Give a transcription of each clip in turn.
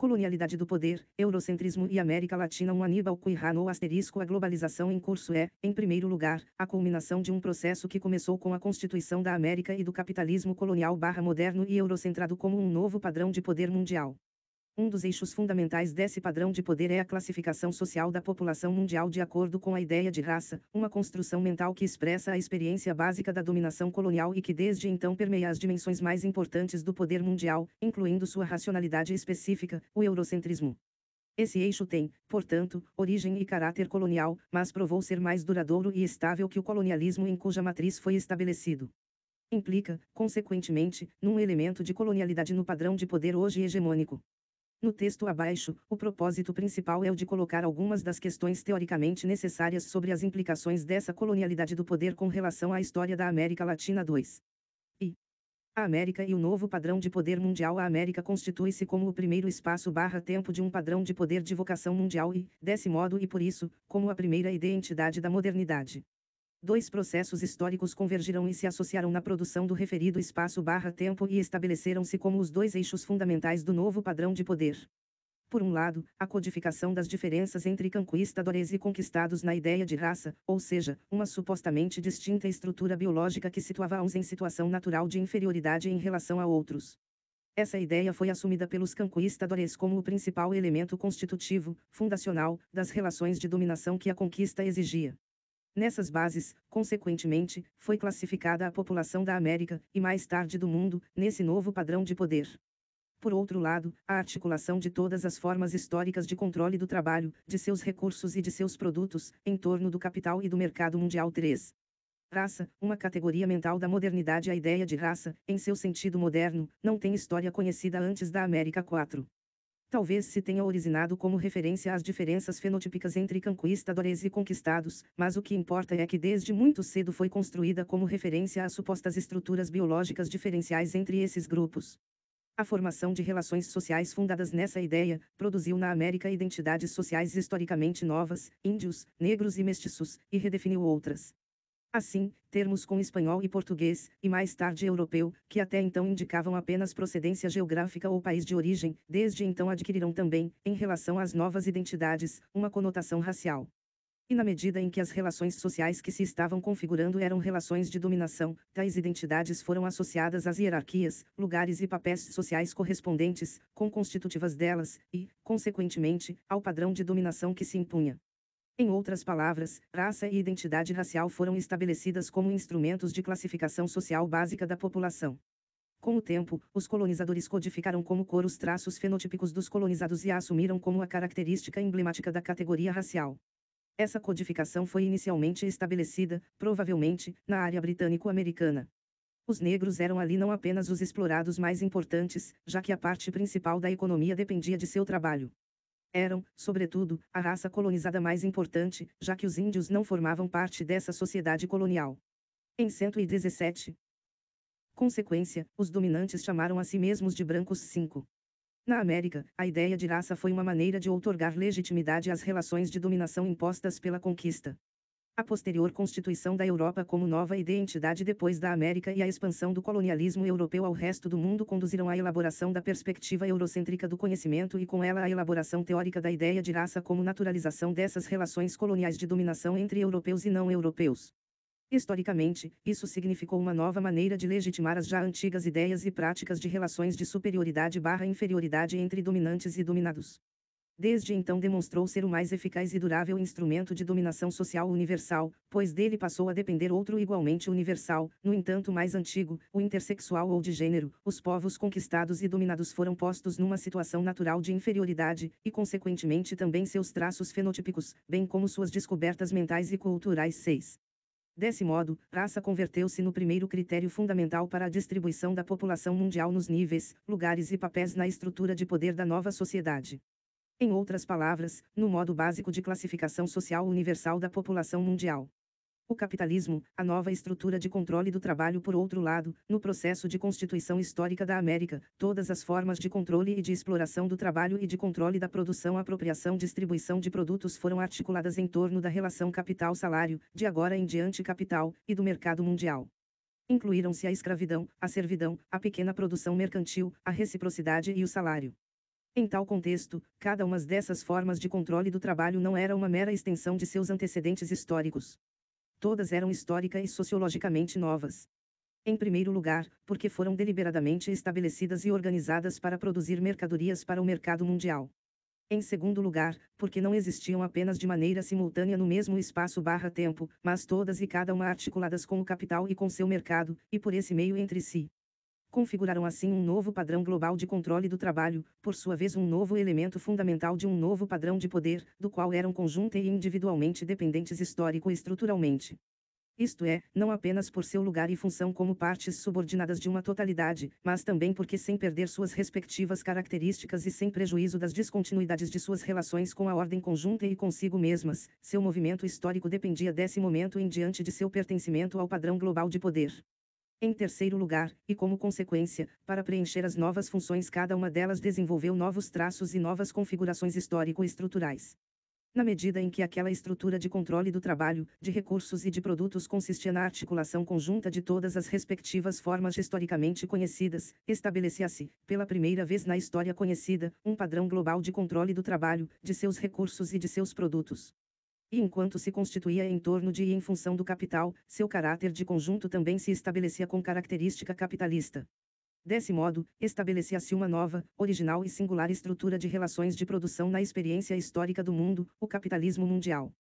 Colonialidade do poder, eurocentrismo e América Latina. Aníbal Quijano. A globalização em curso é, em primeiro lugar, a culminação de um processo que começou com a constituição da América e do capitalismo colonial/moderno e eurocentrado como um novo padrão de poder mundial. Um dos eixos fundamentais desse padrão de poder é a classificação social da população mundial de acordo com a ideia de raça, uma construção mental que expressa a experiência básica da dominação colonial e que desde então permeia as dimensões mais importantes do poder mundial, incluindo sua racionalidade específica, o eurocentrismo. Esse eixo tem, portanto, origem e caráter colonial, mas provou ser mais duradouro e estável que o colonialismo em cuja matriz foi estabelecido. Implica, consequentemente, num elemento de colonialidade no padrão de poder hoje hegemônico. No texto abaixo, o propósito principal é o de colocar algumas das questões teoricamente necessárias sobre as implicações dessa colonialidade do poder com relação à história da América Latina. 2. A América e o novo padrão de poder mundial. A América constitui-se como o primeiro espaço/tempo de um padrão de poder de vocação mundial e, desse modo e por isso, como a primeira identidade da modernidade. Dois processos históricos convergiram e se associaram na produção do referido espaço/tempo e estabeleceram-se como os dois eixos fundamentais do novo padrão de poder. Por um lado, a codificação das diferenças entre conquistadores e conquistados na ideia de raça, ou seja, uma supostamente distinta estrutura biológica que situava uns em situação natural de inferioridade em relação a outros. Essa ideia foi assumida pelos conquistadores como o principal elemento constitutivo, fundacional, das relações de dominação que a conquista exigia. Nessas bases, consequentemente, foi classificada a população da América, e mais tarde do mundo, nesse novo padrão de poder. Por outro lado, a articulação de todas as formas históricas de controle do trabalho, de seus recursos e de seus produtos, em torno do capital e do mercado mundial. 3. Raça, uma categoria mental da modernidade. A ideia de raça, em seu sentido moderno, não tem história conhecida antes da América. 4. Talvez se tenha originado como referência às diferenças fenotípicas entre conquistadores e conquistados, mas o que importa é que desde muito cedo foi construída como referência às supostas estruturas biológicas diferenciais entre esses grupos. A formação de relações sociais fundadas nessa ideia, produziu na América identidades sociais historicamente novas, índios, negros e mestiços, e redefiniu outras. Assim, termos com espanhol e português, e mais tarde europeu, que até então indicavam apenas procedência geográfica ou país de origem, desde então adquiriram também, em relação às novas identidades, uma conotação racial. E na medida em que as relações sociais que se estavam configurando eram relações de dominação, tais identidades foram associadas às hierarquias, lugares e papéis sociais correspondentes, constitutivas delas, e, consequentemente, ao padrão de dominação que se impunha. Em outras palavras, raça e identidade racial foram estabelecidas como instrumentos de classificação social básica da população. Com o tempo, os colonizadores codificaram como cor os traços fenotípicos dos colonizados e a assumiram como a característica emblemática da categoria racial. Essa codificação foi inicialmente estabelecida, provavelmente, na área britânico-americana. Os negros eram ali não apenas os explorados mais importantes, já que a parte principal da economia dependia de seu trabalho. Eram, sobretudo, a raça colonizada mais importante, já que os índios não formavam parte dessa sociedade colonial. Em 117. Consequência, os dominantes chamaram a si mesmos de brancos. 5. Na América, a ideia de raça foi uma maneira de outorgar legitimidade às relações de dominação impostas pela conquista. A posterior constituição da Europa como nova identidade depois da América e a expansão do colonialismo europeu ao resto do mundo conduziram à elaboração da perspectiva eurocêntrica do conhecimento e com ela a elaboração teórica da ideia de raça como naturalização dessas relações coloniais de dominação entre europeus e não europeus. Historicamente, isso significou uma nova maneira de legitimar as já antigas ideias e práticas de relações de superioridade/inferioridade entre dominantes e dominados. Desde então demonstrou ser o mais eficaz e durável instrumento de dominação social universal, pois dele passou a depender outro igualmente universal, no entanto mais antigo, o intersexual ou de gênero. Os povos conquistados e dominados foram postos numa situação natural de inferioridade, e consequentemente também seus traços fenotípicos, bem como suas descobertas mentais e culturais. 6. Desse modo, raça converteu-se no primeiro critério fundamental para a distribuição da população mundial nos níveis, lugares e papéis na estrutura de poder da nova sociedade. Em outras palavras, no modo básico de classificação social universal da população mundial. O capitalismo, a nova estrutura de controle do trabalho. Por outro lado, no processo de constituição histórica da América, todas as formas de controle e de exploração do trabalho e de controle da produção, apropriação, distribuição de produtos foram articuladas em torno da relação capital-salário, de agora em diante capital, e do mercado mundial. Incluíram-se a escravidão, a servidão, a pequena produção mercantil, a reciprocidade e o salário. Em tal contexto, cada uma dessas formas de controle do trabalho não era uma mera extensão de seus antecedentes históricos. Todas eram histórica e sociologicamente novas. Em primeiro lugar, porque foram deliberadamente estabelecidas e organizadas para produzir mercadorias para o mercado mundial. Em segundo lugar, porque não existiam apenas de maneira simultânea no mesmo espaço/tempo, mas todas e cada uma articuladas com o capital e com seu mercado, e por esse meio entre si. Configuraram assim um novo padrão global de controle do trabalho, por sua vez um novo elemento fundamental de um novo padrão de poder, do qual eram conjunta e individualmente dependentes histórico e estruturalmente. Isto é, não apenas por seu lugar e função como partes subordinadas de uma totalidade, mas também porque sem perder suas respectivas características e sem prejuízo das descontinuidades de suas relações com a ordem conjunta e consigo mesmas, seu movimento histórico dependia desse momento em diante de seu pertencimento ao padrão global de poder. Em terceiro lugar, e como consequência, para preencher as novas funções cada uma delas desenvolveu novos traços e novas configurações histórico-estruturais. Na medida em que aquela estrutura de controle do trabalho, de recursos e de produtos consistia na articulação conjunta de todas as respectivas formas historicamente conhecidas, estabelecia-se, pela primeira vez na história conhecida, um padrão global de controle do trabalho, de seus recursos e de seus produtos. E enquanto se constituía em torno de e em função do capital, seu caráter de conjunto também se estabelecia com característica capitalista. Desse modo, estabelecia-se uma nova, original e singular estrutura de relações de produção na experiência histórica do mundo, o capitalismo mundial.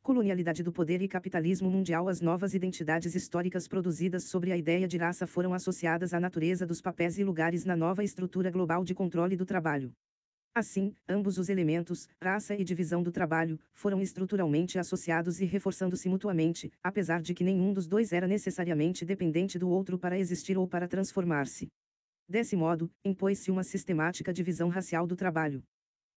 Colonialidade do poder e capitalismo mundial. As novas identidades históricas produzidas sobre a ideia de raça foram associadas à natureza dos papéis e lugares na nova estrutura global de controle do trabalho. Assim, ambos os elementos, raça e divisão do trabalho, foram estruturalmente associados e reforçando-se mutuamente, apesar de que nenhum dos dois era necessariamente dependente do outro para existir ou para transformar-se. Desse modo, impôs-se uma sistemática divisão racial do trabalho.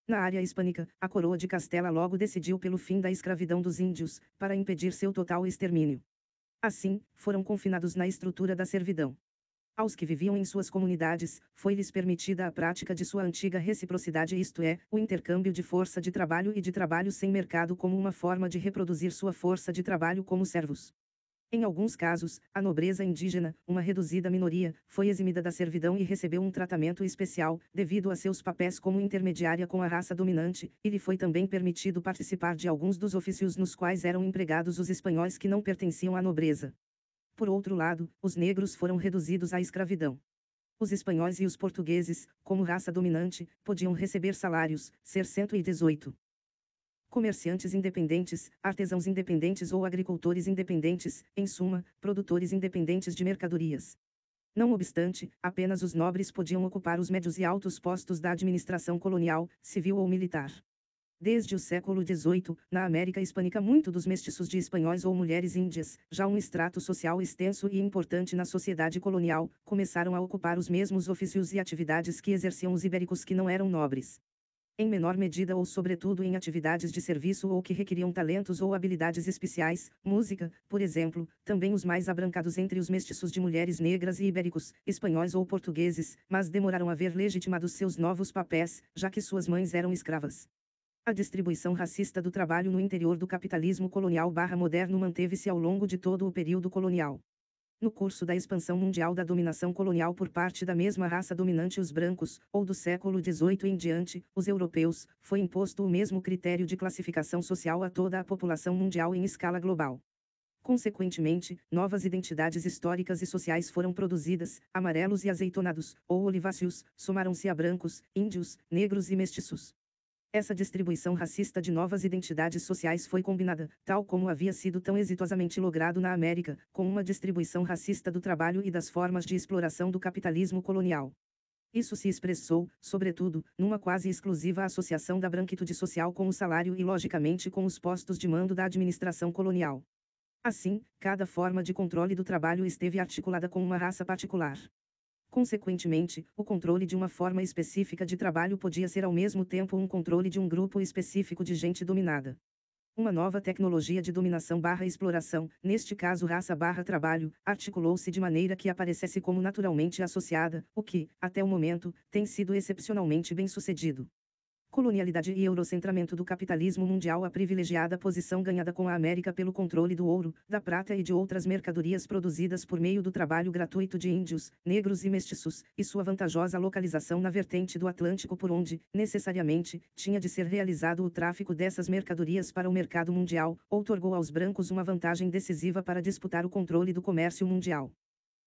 Na área hispânica, a coroa de Castela logo decidiu pelo fim da escravidão dos índios, para impedir seu total extermínio. Assim, foram confinados na estrutura da servidão. Aos que viviam em suas comunidades, foi-lhes permitida a prática de sua antiga reciprocidade, isto é, o intercâmbio de força de trabalho e de trabalho sem mercado como uma forma de reproduzir sua força de trabalho como servos. Em alguns casos, a nobreza indígena, uma reduzida minoria, foi eximida da servidão e recebeu um tratamento especial, devido a seus papéis como intermediária com a raça dominante, e lhe foi também permitido participar de alguns dos ofícios nos quais eram empregados os espanhóis que não pertenciam à nobreza. Por outro lado, os negros foram reduzidos à escravidão. Os espanhóis e os portugueses, como raça dominante, podiam receber salários, ser 118. Comerciantes independentes, artesãos independentes ou agricultores independentes, em suma, produtores independentes de mercadorias. Não obstante, apenas os nobres podiam ocupar os médios e altos postos da administração colonial, civil ou militar. Desde o século XVIII, na América Hispânica, muito dos mestiços de espanhóis ou mulheres índias, já um extrato social extenso e importante na sociedade colonial, começaram a ocupar os mesmos ofícios e atividades que exerciam os ibéricos que não eram nobres. Em menor medida ou sobretudo em atividades de serviço ou que requeriam talentos ou habilidades especiais, música, por exemplo, também os mais abrancados entre os mestiços de mulheres negras e ibéricos, espanhóis ou portugueses, mas demoraram a ver legitimados seus novos papéis, já que suas mães eram escravas. A distribuição racista do trabalho no interior do capitalismo colonial/moderno manteve-se ao longo de todo o período colonial. No curso da expansão mundial da dominação colonial por parte da mesma raça dominante, os brancos, ou do século XVIII em diante, os europeus, foi imposto o mesmo critério de classificação social a toda a população mundial em escala global. Consequentemente, novas identidades históricas e sociais foram produzidas, amarelos e azeitonados, ou oliváceos, somaram-se a brancos, índios, negros e mestiços. Essa distribuição racista de novas identidades sociais foi combinada, tal como havia sido tão exitosamente logrado na América, com uma distribuição racista do trabalho e das formas de exploração do capitalismo colonial. Isso se expressou, sobretudo, numa quase exclusiva associação da branquitude social com o salário e logicamente com os postos de mando da administração colonial. Assim, cada forma de controle do trabalho esteve articulada com uma raça particular. Consequentemente, o controle de uma forma específica de trabalho podia ser ao mesmo tempo um controle de um grupo específico de gente dominada. Uma nova tecnologia de dominação/exploração, neste caso raça/trabalho, articulou-se de maneira que aparecesse como naturalmente associada, o que, até o momento, tem sido excepcionalmente bem sucedido. Colonialidade e eurocentramento do capitalismo mundial. A privilegiada posição ganhada com a América pelo controle do ouro, da prata e de outras mercadorias produzidas por meio do trabalho gratuito de índios, negros e mestiços, e sua vantajosa localização na vertente do Atlântico por onde, necessariamente, tinha de ser realizado o tráfico dessas mercadorias para o mercado mundial, outorgou aos brancos uma vantagem decisiva para disputar o controle do comércio mundial.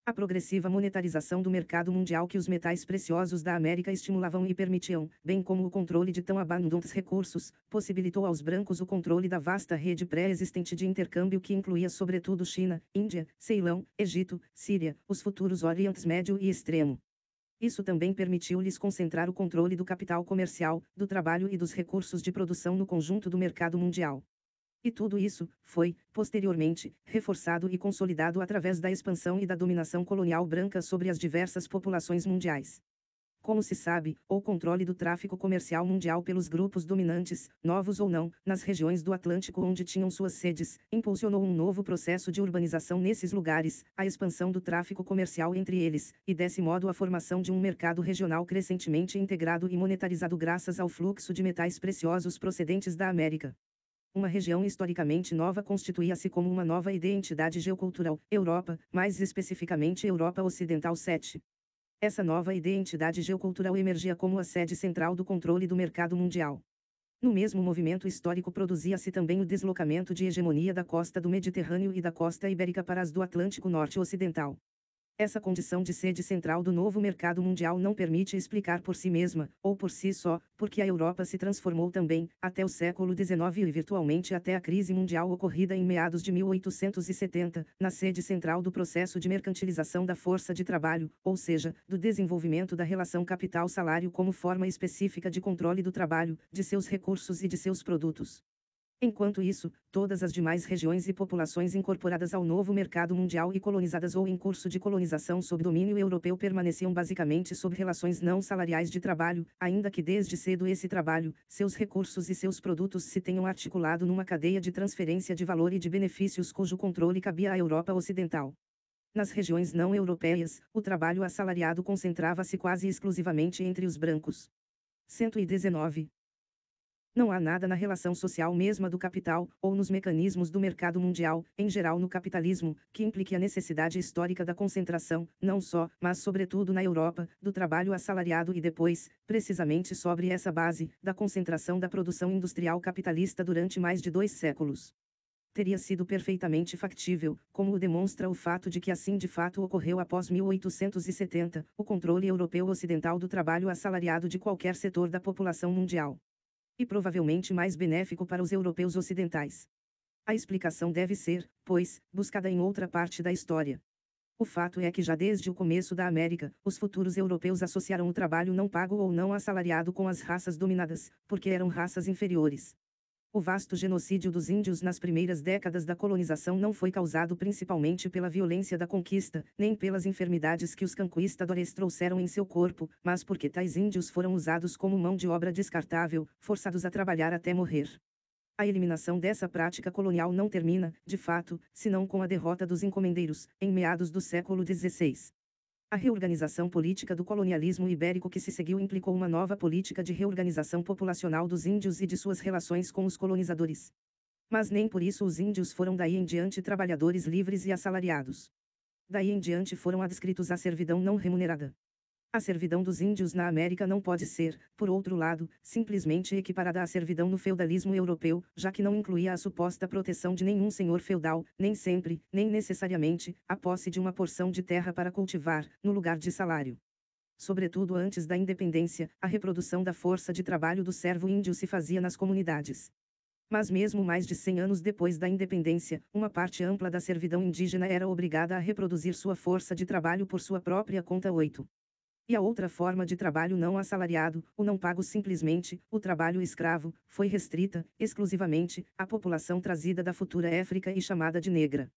A progressiva monetarização do mercado mundial que os metais preciosos da América estimulavam e permitiam, bem como o controle de tão abundantes recursos, possibilitou aos brancos o controle da vasta rede pré-existente de intercâmbio que incluía sobretudo China, Índia, Ceilão, Egito, Síria, os futuros Orientes Médio e Extremo. Isso também permitiu-lhes concentrar o controle do capital comercial, do trabalho e dos recursos de produção no conjunto do mercado mundial. E tudo isso foi, posteriormente, reforçado e consolidado através da expansão e da dominação colonial branca sobre as diversas populações mundiais. Como se sabe, o controle do tráfico comercial mundial pelos grupos dominantes, novos ou não, nas regiões do Atlântico onde tinham suas sedes, impulsionou um novo processo de urbanização nesses lugares, a expansão do tráfico comercial entre eles, e desse modo a formação de um mercado regional crescentemente integrado e monetarizado graças ao fluxo de metais preciosos procedentes da América. Uma região historicamente nova constituía-se como uma nova identidade geocultural, Europa, mais especificamente Europa Ocidental 7. Essa nova identidade geocultural emergia como a sede central do controle do mercado mundial. No mesmo movimento histórico produzia-se também o deslocamento de hegemonia da costa do Mediterrâneo e da costa ibérica para as do Atlântico Norte Ocidental. Essa condição de sede central do novo mercado mundial não permite explicar por si mesma, ou por si só, porque a Europa se transformou também, até o século XIX e virtualmente até a crise mundial ocorrida em meados de 1870, na sede central do processo de mercantilização da força de trabalho, ou seja, do desenvolvimento da relação capital-salário como forma específica de controle do trabalho, de seus recursos e de seus produtos. Enquanto isso, todas as demais regiões e populações incorporadas ao novo mercado mundial e colonizadas ou em curso de colonização sob domínio europeu permaneciam basicamente sob relações não salariais de trabalho, ainda que desde cedo esse trabalho, seus recursos e seus produtos se tenham articulado numa cadeia de transferência de valor e de benefícios cujo controle cabia à Europa Ocidental. Nas regiões não europeias, o trabalho assalariado concentrava-se quase exclusivamente entre os brancos. 119. Não há nada na relação social mesma do capital, ou nos mecanismos do mercado mundial, em geral no capitalismo, que implique a necessidade histórica da concentração, não só, mas sobretudo na Europa, do trabalho assalariado e depois, precisamente sobre essa base, da concentração da produção industrial capitalista durante mais de 2 séculos. Teria sido perfeitamente factível, como o demonstra o fato de que assim de fato ocorreu após 1870, o controle europeu ocidental do trabalho assalariado de qualquer setor da população mundial. E provavelmente mais benéfico para os europeus ocidentais. A explicação deve ser, pois, buscada em outra parte da história. O fato é que já desde o começo da América, os futuros europeus associaram o trabalho não pago ou não assalariado com as raças dominadas, porque eram raças inferiores. O vasto genocídio dos índios nas primeiras décadas da colonização não foi causado principalmente pela violência da conquista, nem pelas enfermidades que os conquistadores trouxeram em seu corpo, mas porque tais índios foram usados como mão de obra descartável, forçados a trabalhar até morrer. A eliminação dessa prática colonial não termina, de fato, senão com a derrota dos encomendeiros, em meados do século XVI. A reorganização política do colonialismo ibérico que se seguiu implicou uma nova política de reorganização populacional dos índios e de suas relações com os colonizadores. Mas nem por isso os índios foram daí em diante trabalhadores livres e assalariados. Daí em diante foram adscritos à servidão não remunerada. A servidão dos índios na América não pode ser, por outro lado, simplesmente equiparada à servidão no feudalismo europeu, já que não incluía a suposta proteção de nenhum senhor feudal, nem sempre, nem necessariamente, a posse de uma porção de terra para cultivar, no lugar de salário. Sobretudo antes da independência, a reprodução da força de trabalho do servo índio se fazia nas comunidades. Mas mesmo mais de 100 anos depois da independência, uma parte ampla da servidão indígena era obrigada a reproduzir sua força de trabalho por sua própria conta. 8. E a outra forma de trabalho não assalariado, o não pago simplesmente, o trabalho escravo, foi restrita, exclusivamente, à população trazida da futura África e chamada de negra.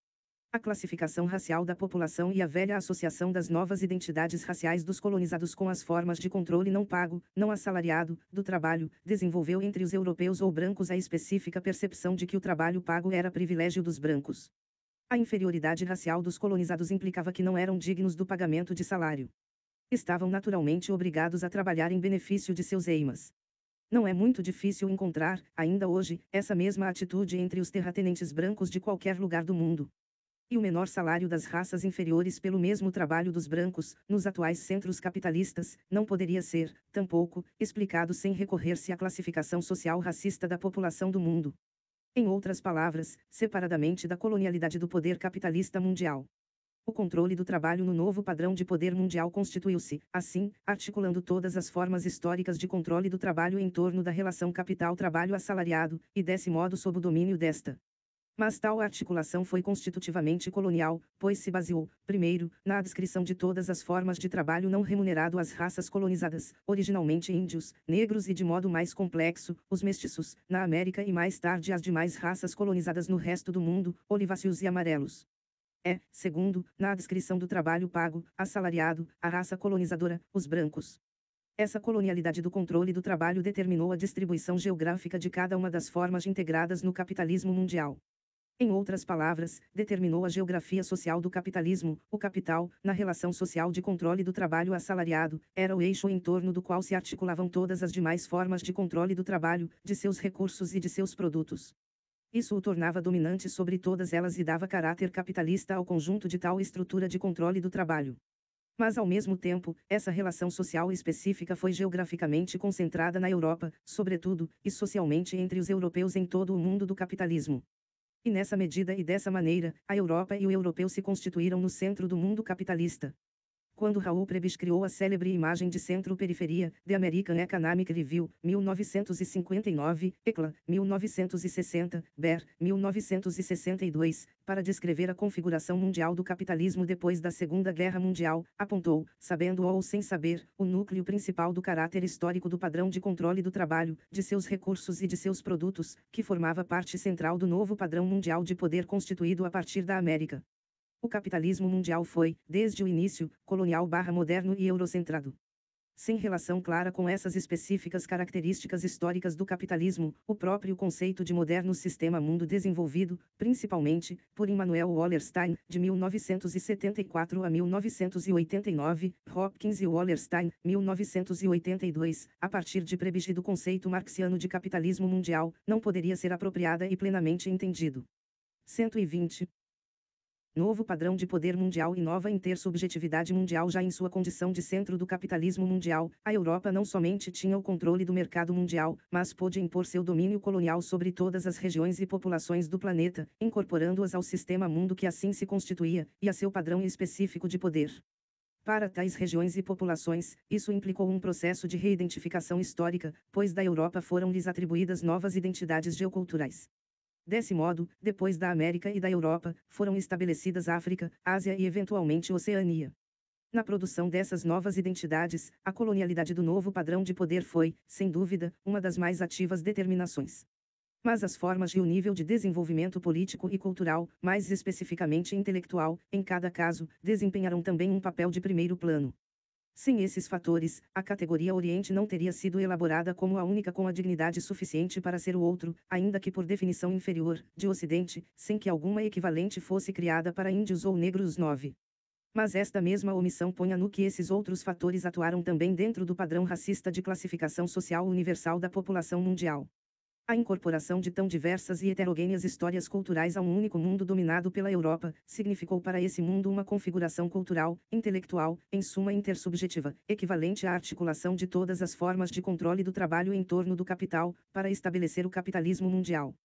A classificação racial da população e a velha associação das novas identidades raciais dos colonizados com as formas de controle não pago, não assalariado, do trabalho, desenvolveu entre os europeus ou brancos a específica percepção de que o trabalho pago era privilégio dos brancos. A inferioridade racial dos colonizados implicava que não eram dignos do pagamento de salário. Estavam naturalmente obrigados a trabalhar em benefício de seus eimas. Não é muito difícil encontrar, ainda hoje, essa mesma atitude entre os terratenentes brancos de qualquer lugar do mundo. E o menor salário das raças inferiores pelo mesmo trabalho dos brancos, nos atuais centros capitalistas, não poderia ser, tampouco, explicado sem recorrer-se à classificação social racista da população do mundo. Em outras palavras, separadamente da colonialidade do poder capitalista mundial. O controle do trabalho no novo padrão de poder mundial constituiu-se, assim, articulando todas as formas históricas de controle do trabalho em torno da relação capital-trabalho assalariado, e desse modo sob o domínio desta. Mas tal articulação foi constitutivamente colonial, pois se baseou, primeiro, na descrição de todas as formas de trabalho não remunerado às raças colonizadas, originalmente índios, negros e de modo mais complexo, os mestiços, na América e mais tarde as demais raças colonizadas no resto do mundo, oliváceos e amarelos. Segundo, na descrição do trabalho pago, assalariado, a raça colonizadora, os brancos. Essa colonialidade do controle do trabalho determinou a distribuição geográfica de cada uma das formas integradas no capitalismo mundial. Em outras palavras, determinou a geografia social do capitalismo. O capital, na relação social de controle do trabalho assalariado, era o eixo em torno do qual se articulavam todas as demais formas de controle do trabalho, de seus recursos e de seus produtos. Isso o tornava dominante sobre todas elas e dava caráter capitalista ao conjunto de tal estrutura de controle do trabalho. Mas ao mesmo tempo, essa relação social específica foi geograficamente concentrada na Europa, sobretudo, e socialmente entre os europeus em todo o mundo do capitalismo. E nessa medida e dessa maneira, a Europa e o europeu se constituíram no centro do mundo capitalista. Quando Raul Prebisch criou a célebre imagem de centro-periferia, The American Economic Review, 1959, ECLA, 1960, BER, 1962, para descrever a configuração mundial do capitalismo depois da Segunda Guerra Mundial, apontou, sabendo ou sem saber, o núcleo principal do caráter histórico do padrão de controle do trabalho, de seus recursos e de seus produtos, que formava parte central do novo padrão mundial de poder constituído a partir da América. O capitalismo mundial foi, desde o início, colonial/moderno e eurocentrado. Sem relação clara com essas específicas características históricas do capitalismo, o próprio conceito de moderno sistema mundo desenvolvido, principalmente, por Immanuel Wallerstein, de 1974 a 1989, Hopkins e Wallerstein, 1982, a partir de Prebisch e do conceito marxiano de capitalismo mundial, não poderia ser apropriada e plenamente entendido. 120. Novo padrão de poder mundial e nova intersubjetividade mundial. Já em sua condição de centro do capitalismo mundial, a Europa não somente tinha o controle do mercado mundial, mas pôde impor seu domínio colonial sobre todas as regiões e populações do planeta, incorporando-as ao sistema mundo que assim se constituía, e a seu padrão específico de poder. Para tais regiões e populações, isso implicou um processo de reidentificação histórica, pois da Europa foram-lhes atribuídas novas identidades geoculturais. Desse modo, depois da América e da Europa, foram estabelecidas África, Ásia e eventualmente Oceania. Na produção dessas novas identidades, a colonialidade do novo padrão de poder foi, sem dúvida, uma das mais ativas determinações. Mas as formas e o nível de desenvolvimento político e cultural, mais especificamente intelectual, em cada caso, desempenharam também um papel de primeiro plano. Sem esses fatores, a categoria Oriente não teria sido elaborada como a única com a dignidade suficiente para ser o outro, ainda que por definição inferior, de Ocidente, sem que alguma equivalente fosse criada para índios ou negros. 9. Mas esta mesma omissão põe no que esses outros fatores atuaram também dentro do padrão racista de classificação social universal da população mundial. A incorporação de tão diversas e heterogêneas histórias culturais a um único mundo dominado pela Europa, significou para esse mundo uma configuração cultural, intelectual, em suma intersubjetiva, equivalente à articulação de todas as formas de controle do trabalho em torno do capital, para estabelecer o capitalismo mundial.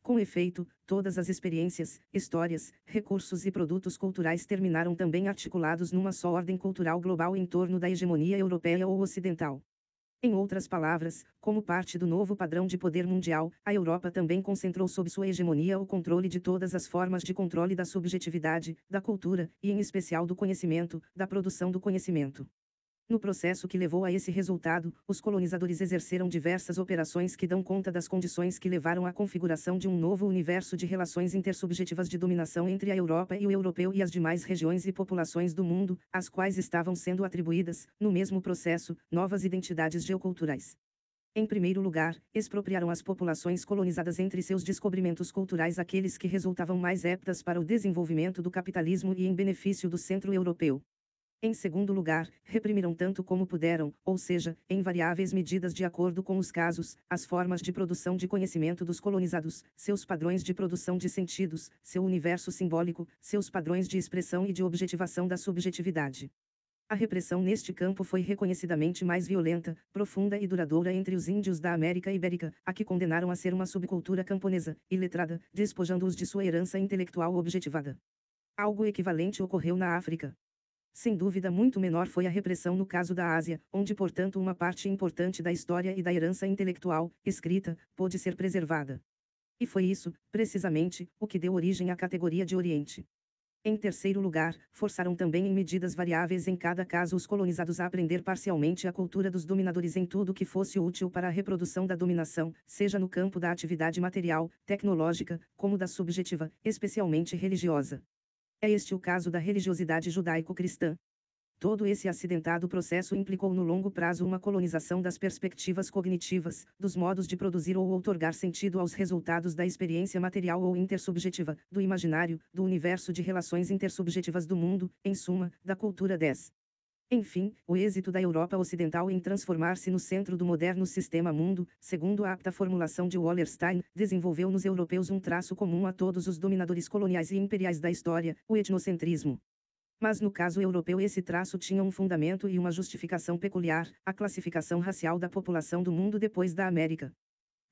Com efeito, todas as experiências, histórias, recursos e produtos culturais terminaram também articulados numa só ordem cultural global em torno da hegemonia europeia ou ocidental. Em outras palavras, como parte do novo padrão de poder mundial, a Europa também concentrou sob sua hegemonia o controle de todas as formas de controle da subjetividade, da cultura, e em especial do conhecimento, da produção do conhecimento. No processo que levou a esse resultado, os colonizadores exerceram diversas operações que dão conta das condições que levaram à configuração de um novo universo de relações intersubjetivas de dominação entre a Europa e o europeu e as demais regiões e populações do mundo, às quais estavam sendo atribuídas, no mesmo processo, novas identidades geoculturais. Em primeiro lugar, expropriaram as populações colonizadas entre seus descobrimentos culturais aqueles que resultavam mais aptas para o desenvolvimento do capitalismo e em benefício do centro europeu. Em segundo lugar, reprimiram tanto como puderam, ou seja, em variáveis medidas de acordo com os casos, as formas de produção de conhecimento dos colonizados, seus padrões de produção de sentidos, seu universo simbólico, seus padrões de expressão e de objetivação da subjetividade. A repressão neste campo foi reconhecidamente mais violenta, profunda e duradoura entre os índios da América Ibérica, a que condenaram a ser uma subcultura camponesa, iletrada, despojando-os de sua herança intelectual objetivada. Algo equivalente ocorreu na África. Sem dúvida muito menor foi a repressão no caso da Ásia, onde portanto uma parte importante da história e da herança intelectual, escrita, pôde ser preservada. E foi isso, precisamente, o que deu origem à categoria de Oriente. Em terceiro lugar, forçaram também em medidas variáveis em cada caso os colonizados a aprender parcialmente a cultura dos dominadores em tudo que fosse útil para a reprodução da dominação, seja no campo da atividade material, tecnológica, como da subjetiva, especialmente religiosa. É este o caso da religiosidade judaico-cristã. Todo esse acidentado processo implicou no longo prazo uma colonização das perspectivas cognitivas, dos modos de produzir ou outorgar sentido aos resultados da experiência material ou intersubjetiva, do imaginário, do universo de relações intersubjetivas do mundo, em suma, da cultura 10. Enfim, o êxito da Europa Ocidental em transformar-se no centro do moderno sistema mundo, segundo a apta formulação de Wallerstein, desenvolveu nos europeus um traço comum a todos os dominadores coloniais e imperiais da história, o etnocentrismo. Mas no caso europeu esse traço tinha um fundamento e uma justificação peculiar, a classificação racial da população do mundo depois da América.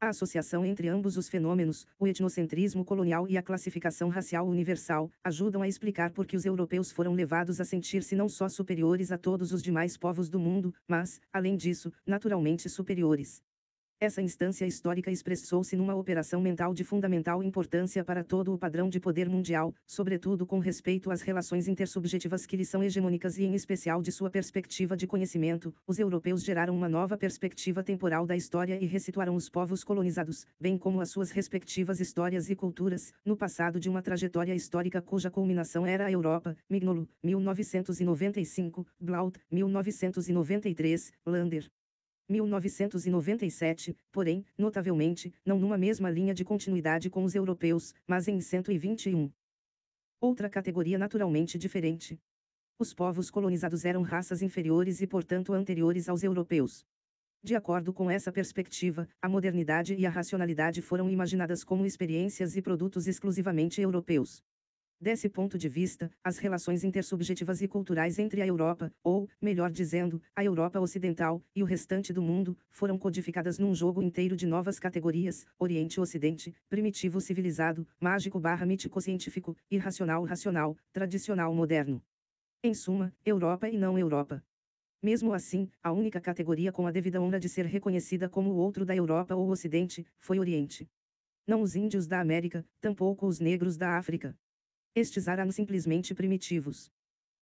A associação entre ambos os fenômenos, o etnocentrismo colonial e a classificação racial universal, ajudam a explicar por que os europeus foram levados a sentir-se não só superiores a todos os demais povos do mundo, mas, além disso, naturalmente superiores. Essa instância histórica expressou-se numa operação mental de fundamental importância para todo o padrão de poder mundial, sobretudo com respeito às relações intersubjetivas que lhe são hegemônicas e em especial de sua perspectiva de conhecimento. Os europeus geraram uma nova perspectiva temporal da história e ressituaram os povos colonizados, bem como as suas respectivas histórias e culturas, no passado de uma trajetória histórica cuja culminação era a Europa. Mignolo, 1995, Blaut, 1993, Lander. 1997, porém, notavelmente, não numa mesma linha de continuidade com os europeus, mas em 121. Outra categoria naturalmente diferente. Os povos colonizados eram raças inferiores e portanto anteriores aos europeus. De acordo com essa perspectiva, a modernidade e a racionalidade foram imaginadas como experiências e produtos exclusivamente europeus. Desse ponto de vista, as relações intersubjetivas e culturais entre a Europa, ou, melhor dizendo, a Europa Ocidental, e o restante do mundo, foram codificadas num jogo inteiro de novas categorias: Oriente-Ocidente, primitivo-civilizado, mágico-mítico-científico, irracional-racional, tradicional-moderno. Em suma, Europa e não Europa. Mesmo assim, a única categoria com a devida honra de ser reconhecida como o outro da Europa ou Ocidente, foi Oriente. Não os índios da América, tampouco os negros da África. Estes eram simplesmente primitivos.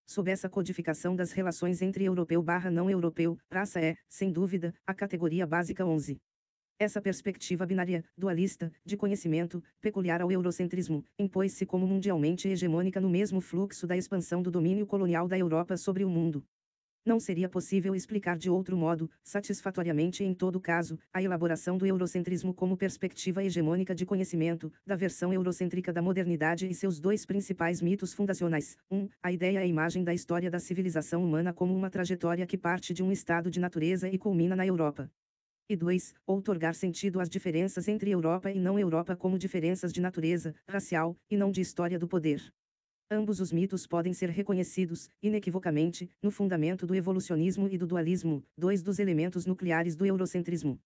Sob essa codificação das relações entre europeu/não europeu, raça é, sem dúvida, a categoria básica 11. Essa perspectiva binária, dualista, de conhecimento, peculiar ao eurocentrismo, impôs-se como mundialmente hegemônica no mesmo fluxo da expansão do domínio colonial da Europa sobre o mundo. Não seria possível explicar de outro modo, satisfatoriamente em todo caso, a elaboração do eurocentrismo como perspectiva hegemônica de conhecimento, da versão eurocêntrica da modernidade e seus dois principais mitos fundacionais. 1. A ideia e a imagem da história da civilização humana como uma trajetória que parte de um estado de natureza e culmina na Europa. E 2. Outorgar sentido às diferenças entre Europa e não Europa como diferenças de natureza, racial, e não de história do poder. Ambos os mitos podem ser reconhecidos, inequivocamente, no fundamento do evolucionismo e do dualismo, dois dos elementos nucleares do eurocentrismo.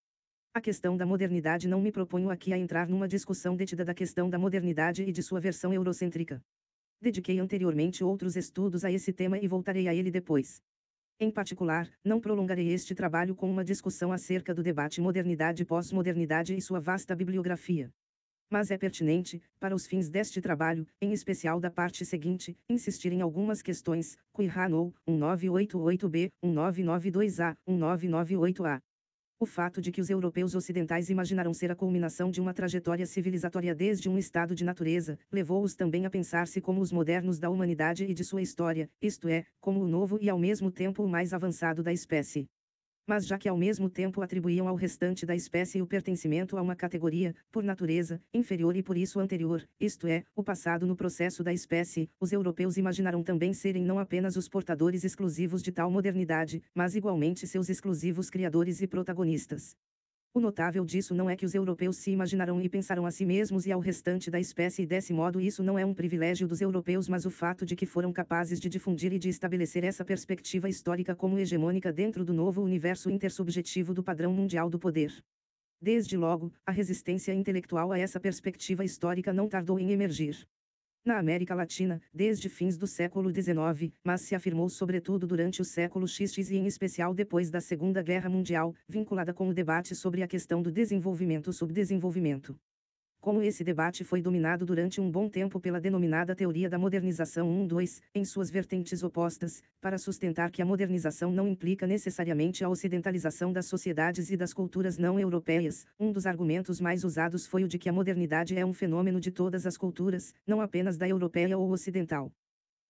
A questão da modernidade não me proponho aqui a entrar numa discussão detida da questão da modernidade e de sua versão eurocêntrica. Dediquei anteriormente outros estudos a esse tema e voltarei a ele depois. Em particular, não prolongarei este trabalho com uma discussão acerca do debate modernidade e pós-modernidade e sua vasta bibliografia. Mas é pertinente, para os fins deste trabalho, em especial da parte seguinte, insistir em algumas questões, Quirrano, 1988b, 1992a, 1998a. O fato de que os europeus ocidentais imaginaram ser a culminação de uma trajetória civilizatória desde um estado de natureza, levou-os também a pensar-se como os modernos da humanidade e de sua história, isto é, como o novo e ao mesmo tempo o mais avançado da espécie. Mas já que ao mesmo tempo atribuíam ao restante da espécie o pertencimento a uma categoria, por natureza, inferior e por isso anterior, isto é, o passado no processo da espécie, os europeus imaginaram também serem não apenas os portadores exclusivos de tal modernidade, mas igualmente seus exclusivos criadores e protagonistas. O notável disso não é que os europeus se imaginaram e pensaram a si mesmos e ao restante da espécie e desse modo isso não é um privilégio dos europeus mas o fato de que foram capazes de difundir e de estabelecer essa perspectiva histórica como hegemônica dentro do novo universo intersubjetivo do padrão mundial do poder. Desde logo, a resistência intelectual a essa perspectiva histórica não tardou em emergir. Na América Latina, desde fins do século XIX, mas se afirmou sobretudo durante o século XX e em especial depois da Segunda Guerra Mundial, vinculada com o debate sobre a questão do desenvolvimento-subdesenvolvimento. Como esse debate foi dominado durante um bom tempo pela denominada teoria da modernização 1-2, em suas vertentes opostas, para sustentar que a modernização não implica necessariamente a ocidentalização das sociedades e das culturas não europeias, um dos argumentos mais usados foi o de que a modernidade é um fenômeno de todas as culturas, não apenas da europeia ou ocidental.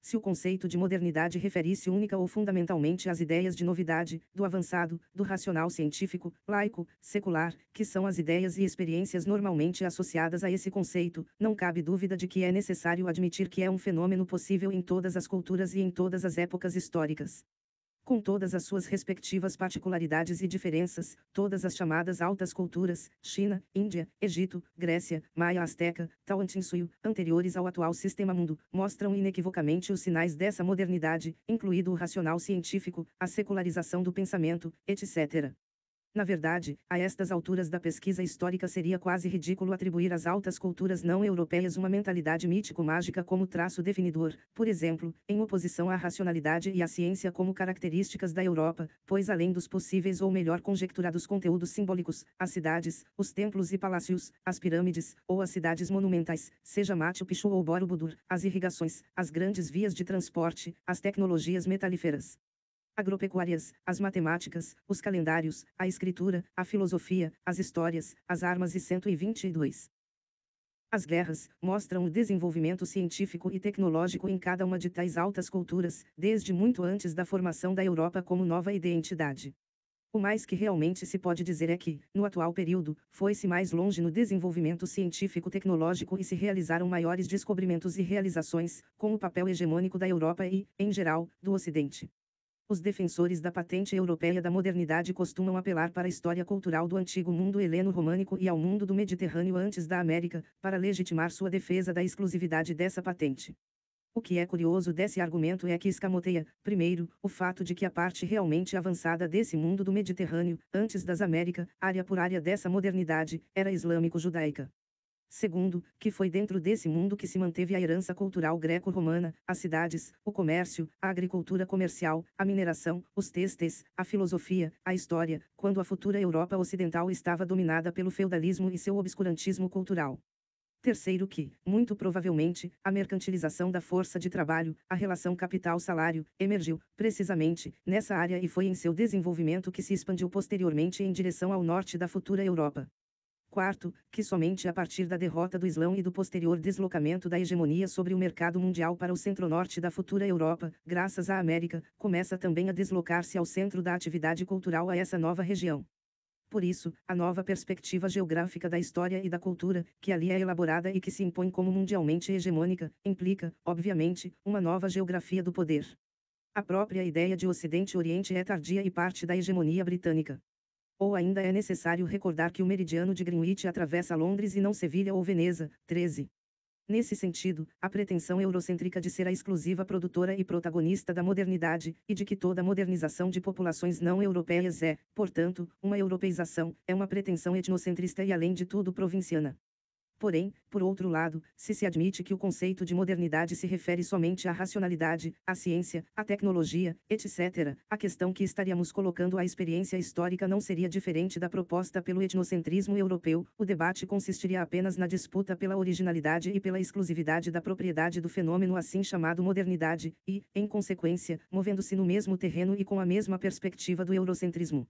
Se o conceito de modernidade referisse única ou fundamentalmente às ideias de novidade, do avançado, do racional científico, laico, secular, que são as ideias e experiências normalmente associadas a esse conceito, não cabe dúvida de que é necessário admitir que é um fenômeno possível em todas as culturas e em todas as épocas históricas. Com todas as suas respectivas particularidades e diferenças, todas as chamadas altas culturas, China, Índia, Egito, Grécia, Maia Azteca, Tawantinsuyo, anteriores ao atual sistema mundo, mostram inequivocamente os sinais dessa modernidade, incluído o racional científico, a secularização do pensamento, etc. Na verdade, a estas alturas da pesquisa histórica seria quase ridículo atribuir às altas culturas não europeias uma mentalidade mítico-mágica como traço definidor, por exemplo, em oposição à racionalidade e à ciência como características da Europa, pois além dos possíveis ou melhor conjecturados conteúdos simbólicos, as cidades, os templos e palácios, as pirâmides, ou as cidades monumentais, seja Machu Picchu ou Borobudur, as irrigações, as grandes vias de transporte, as tecnologias metalíferas, agropecuárias, as matemáticas, os calendários, a escritura, a filosofia, as histórias, as armas e 122. As guerras mostram o desenvolvimento científico e tecnológico em cada uma de tais altas culturas, desde muito antes da formação da Europa como nova identidade. O mais que realmente se pode dizer é que, no atual período, foi-se mais longe no desenvolvimento científico-tecnológico e se realizaram maiores descobrimentos e realizações, com o papel hegemônico da Europa e, em geral, do Ocidente. Os defensores da patente europeia da modernidade costumam apelar para a história cultural do antigo mundo heleno-românico e ao mundo do Mediterrâneo antes da América, para legitimar sua defesa da exclusividade dessa patente. O que é curioso desse argumento é que escamoteia, primeiro, o fato de que a parte realmente avançada desse mundo do Mediterrâneo, antes das Américas, área por área dessa modernidade, era islâmico-judaica. Segundo, que foi dentro desse mundo que se manteve a herança cultural greco-romana, as cidades, o comércio, a agricultura comercial, a mineração, os têxteis, a filosofia, a história, quando a futura Europa ocidental estava dominada pelo feudalismo e seu obscurantismo cultural. Terceiro que, muito provavelmente, a mercantilização da força de trabalho, a relação capital-salário, emergiu, precisamente, nessa área e foi em seu desenvolvimento que se expandiu posteriormente em direção ao norte da futura Europa. Quarto, que somente a partir da derrota do Islão e do posterior deslocamento da hegemonia sobre o mercado mundial para o centro-norte da futura Europa, graças à América, começa também a deslocar-se ao centro da atividade cultural a essa nova região. Por isso, a nova perspectiva geográfica da história e da cultura, que ali é elaborada e que se impõe como mundialmente hegemônica, implica, obviamente, uma nova geografia do poder. A própria ideia de Ocidente e Oriente é tardia e parte da hegemonia britânica. Ou ainda é necessário recordar que o meridiano de Greenwich atravessa Londres e não Sevilha ou Veneza, 13. Nesse sentido, a pretensão eurocêntrica de ser a exclusiva produtora e protagonista da modernidade, e de que toda modernização de populações não europeias é, portanto, uma europeização, é uma pretensão etnocentrista e além de tudo provinciana. Porém, por outro lado, se admite que o conceito de modernidade se refere somente à racionalidade, à ciência, à tecnologia, etc., a questão que estaríamos colocando à experiência histórica não seria diferente da proposta pelo etnocentrismo europeu, o debate consistiria apenas na disputa pela originalidade e pela exclusividade da propriedade do fenômeno assim chamado modernidade, e, em consequência, movendo-se no mesmo terreno e com a mesma perspectiva do eurocentrismo.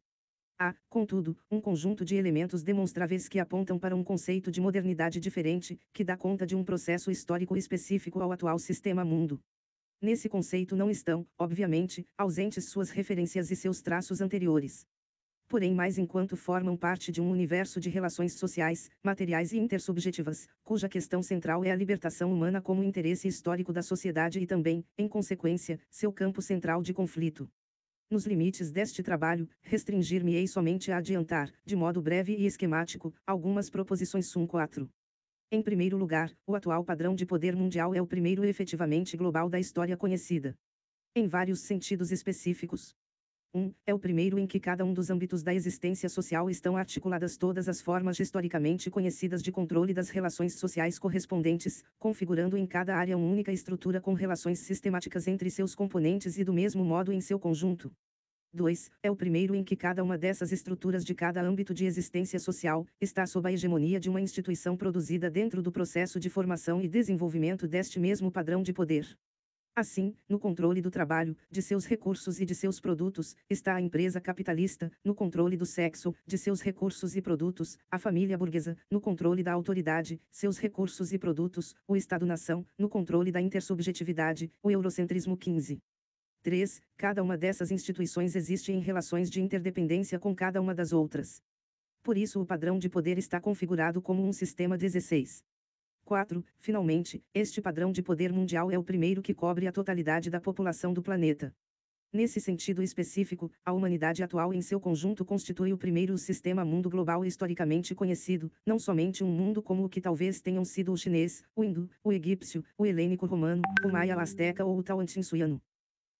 Há, contudo, um conjunto de elementos demonstráveis que apontam para um conceito de modernidade diferente, que dá conta de um processo histórico específico ao atual sistema mundo. Nesse conceito não estão, obviamente, ausentes suas referências e seus traços anteriores. Porém, mais enquanto formam parte de um universo de relações sociais, materiais e intersubjetivas, cuja questão central é a libertação humana como interesse histórico da sociedade e também, em consequência, seu campo central de conflito. Nos limites deste trabalho, restringir-me-ei somente a adiantar, de modo breve e esquemático, algumas proposições sum 4. Em primeiro lugar, o atual padrão de poder mundial é o primeiro efetivamente global da história conhecida. Em vários sentidos específicos. 1. É o primeiro em que cada um dos âmbitos da existência social estão articuladas todas as formas historicamente conhecidas de controle das relações sociais correspondentes, configurando em cada área uma única estrutura com relações sistemáticas entre seus componentes e do mesmo modo em seu conjunto. 2. É o primeiro em que cada uma dessas estruturas de cada âmbito de existência social está sob a hegemonia de uma instituição produzida dentro do processo de formação e desenvolvimento deste mesmo padrão de poder. Assim, no controle do trabalho, de seus recursos e de seus produtos, está a empresa capitalista, no controle do sexo, de seus recursos e produtos, a família burguesa, no controle da autoridade, seus recursos e produtos, o Estado-nação, no controle da intersubjetividade, o eurocentrismo 15. 3. Cada uma dessas instituições existe em relações de interdependência com cada uma das outras. Por isso o padrão de poder está configurado como um sistema 16. 4. Finalmente, este padrão de poder mundial é o primeiro que cobre a totalidade da população do planeta. Nesse sentido específico, a humanidade atual em seu conjunto constitui o primeiro sistema mundo global historicamente conhecido, não somente um mundo como o que talvez tenham sido o chinês, o hindu, o egípcio, o helênico romano, o maia asteca ou o tawantinsuiano.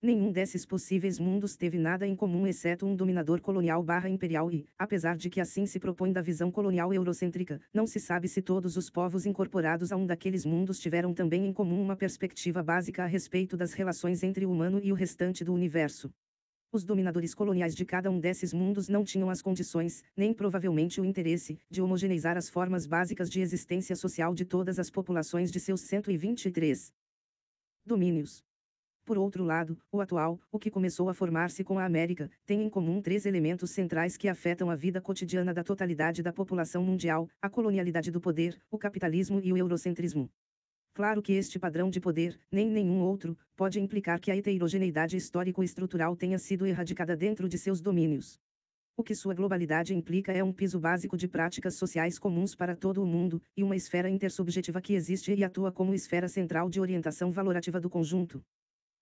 Nenhum desses possíveis mundos teve nada em comum exceto um dominador colonial/imperial e, apesar de que assim se propõe da visão colonial eurocêntrica, não se sabe se todos os povos incorporados a um daqueles mundos tiveram também em comum uma perspectiva básica a respeito das relações entre o humano e o restante do universo. Os dominadores coloniais de cada um desses mundos não tinham as condições, nem provavelmente o interesse, de homogeneizar as formas básicas de existência social de todas as populações de seus 123 domínios. Por outro lado, o atual, o que começou a formar-se com a América, tem em comum três elementos centrais que afetam a vida cotidiana da totalidade da população mundial: a colonialidade do poder, o capitalismo e o eurocentrismo. Claro que este padrão de poder, nem nenhum outro, pode implicar que a heterogeneidade histórico-estrutural tenha sido erradicada dentro de seus domínios. O que sua globalidade implica é um piso básico de práticas sociais comuns para todo o mundo, e uma esfera intersubjetiva que existe e atua como esfera central de orientação valorativa do conjunto.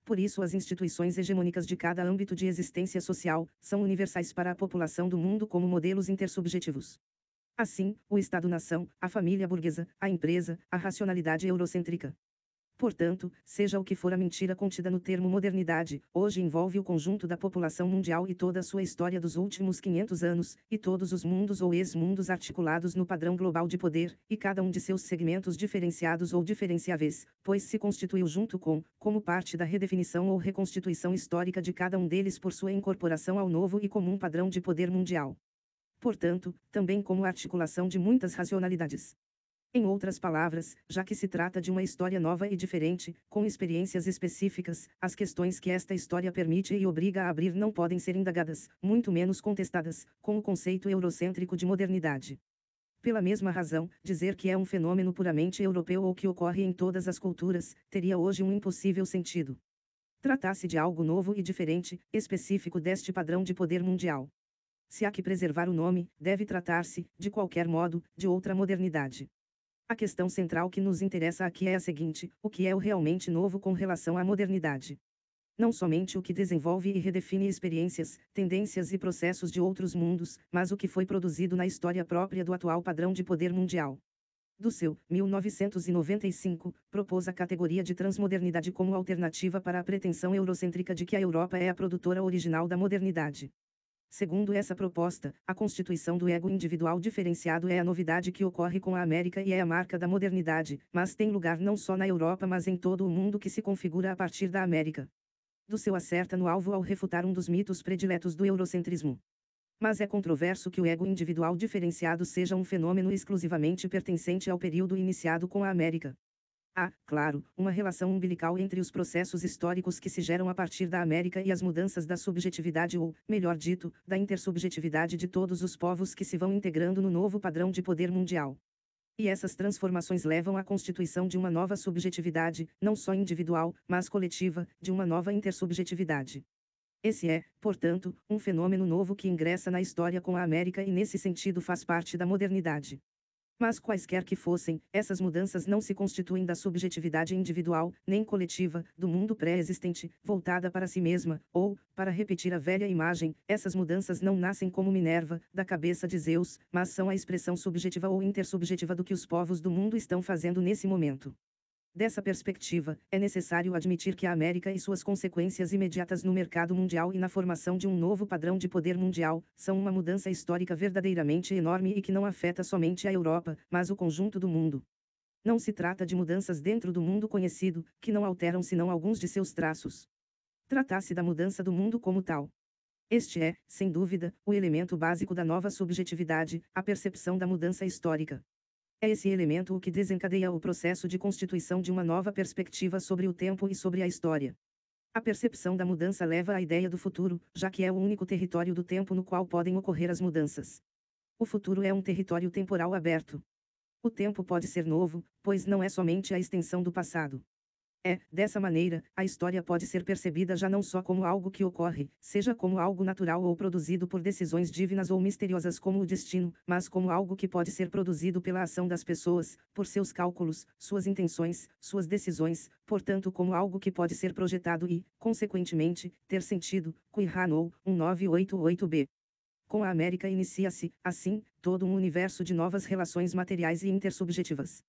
Por isso as instituições hegemônicas de cada âmbito de existência social, são universais para a população do mundo como modelos intersubjetivos. Assim, o Estado-nação, a família burguesa, a empresa, a racionalidade eurocêntrica. Portanto, seja o que for a mentira contida no termo modernidade, hoje envolve o conjunto da população mundial e toda a sua história dos últimos 500 anos, e todos os mundos ou ex-mundos articulados no padrão global de poder, e cada um de seus segmentos diferenciados ou diferenciáveis, pois se constituiu junto com, como parte da redefinição ou reconstituição histórica de cada um deles por sua incorporação ao novo e comum padrão de poder mundial. Portanto, também como articulação de muitas racionalidades. Em outras palavras, já que se trata de uma história nova e diferente, com experiências específicas, as questões que esta história permite e obriga a abrir não podem ser indagadas, muito menos contestadas, com o conceito eurocêntrico de modernidade. Pela mesma razão, dizer que é um fenômeno puramente europeu ou que ocorre em todas as culturas, teria hoje um impossível sentido. Trata-se de algo novo e diferente, específico deste padrão de poder mundial. Se há que preservar o nome, deve tratar-se, de qualquer modo, de outra modernidade. A questão central que nos interessa aqui é a seguinte: o que é o realmente novo com relação à modernidade? Não somente o que desenvolve e redefine experiências, tendências e processos de outros mundos, mas o que foi produzido na história própria do atual padrão de poder mundial. Do seu 1995, propôs a categoria de transmodernidade como alternativa para a pretensão eurocêntrica de que a Europa é a produtora original da modernidade. Segundo essa proposta, a constituição do ego individual diferenciado é a novidade que ocorre com a América e é a marca da modernidade, mas tem lugar não só na Europa mas em todo o mundo que se configura a partir da América. Do seu acerta no alvo ao refutar um dos mitos prediletos do eurocentrismo. Mas é controverso que o ego individual diferenciado seja um fenômeno exclusivamente pertencente ao período iniciado com a América. Há, claro, uma relação umbilical entre os processos históricos que se geram a partir da América e as mudanças da subjetividade ou, melhor dito, da intersubjetividade de todos os povos que se vão integrando no novo padrão de poder mundial. E essas transformações levam à constituição de uma nova subjetividade, não só individual, mas coletiva, de uma nova intersubjetividade. Esse é, portanto, um fenômeno novo que ingressa na história com a América e nesse sentido faz parte da modernidade. Mas quaisquer que fossem, essas mudanças não se constituem da subjetividade individual, nem coletiva, do mundo pré-existente, voltada para si mesma, ou, para repetir a velha imagem, essas mudanças não nascem como Minerva, da cabeça de Zeus, mas são a expressão subjetiva ou intersubjetiva do que os povos do mundo estão fazendo nesse momento. Dessa perspectiva, é necessário admitir que a América e suas consequências imediatas no mercado mundial e na formação de um novo padrão de poder mundial, são uma mudança histórica verdadeiramente enorme e que não afeta somente a Europa, mas o conjunto do mundo. Não se trata de mudanças dentro do mundo conhecido, que não alteram senão alguns de seus traços. Trata-se da mudança do mundo como tal. Este é, sem dúvida, o elemento básico da nova subjetividade, a percepção da mudança histórica. É esse elemento o que desencadeia o processo de constituição de uma nova perspectiva sobre o tempo e sobre a história. A percepção da mudança leva à ideia do futuro, já que é o único território do tempo no qual podem ocorrer as mudanças. O futuro é um território temporal aberto. O tempo pode ser novo, pois não é somente a extensão do passado. É, dessa maneira, a história pode ser percebida já não só como algo que ocorre, seja como algo natural ou produzido por decisões divinas ou misteriosas como o destino, mas como algo que pode ser produzido pela ação das pessoas, por seus cálculos, suas intenções, suas decisões, portanto como algo que pode ser projetado e, consequentemente, ter sentido. Quirrano, 1988b. Com a América inicia-se, assim, todo um universo de novas relações materiais e intersubjetivas.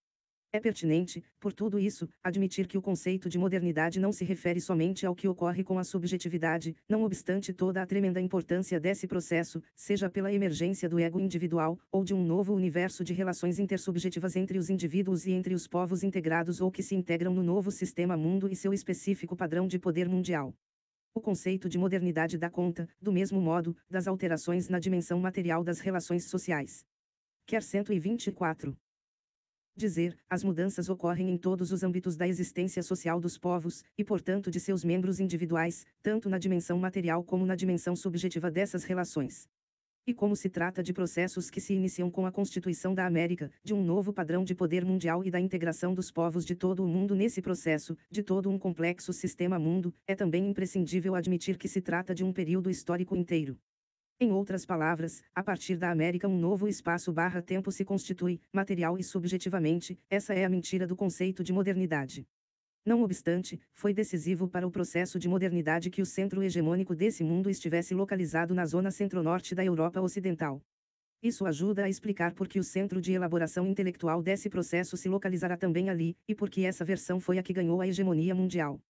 É pertinente, por tudo isso, admitir que o conceito de modernidade não se refere somente ao que ocorre com a subjetividade, não obstante toda a tremenda importância desse processo, seja pela emergência do ego individual, ou de um novo universo de relações intersubjetivas entre os indivíduos e entre os povos integrados ou que se integram no novo sistema mundo e seu específico padrão de poder mundial. O conceito de modernidade dá conta, do mesmo modo, das alterações na dimensão material das relações sociais. Quer 124. Dizer, as mudanças ocorrem em todos os âmbitos da existência social dos povos, e portanto de seus membros individuais, tanto na dimensão material como na dimensão subjetiva dessas relações. E como se trata de processos que se iniciam com a constituição da América, de um novo padrão de poder mundial e da integração dos povos de todo o mundo nesse processo, de todo um complexo sistema mundo, é também imprescindível admitir que se trata de um período histórico inteiro. Em outras palavras, a partir da América um novo espaço/tempo se constitui, material e subjetivamente, essa é a mentira do conceito de modernidade. Não obstante, foi decisivo para o processo de modernidade que o centro hegemônico desse mundo estivesse localizado na zona centro-norte da Europa Ocidental. Isso ajuda a explicar por que o centro de elaboração intelectual desse processo se localizará também ali, e por que essa versão foi a que ganhou a hegemonia mundial.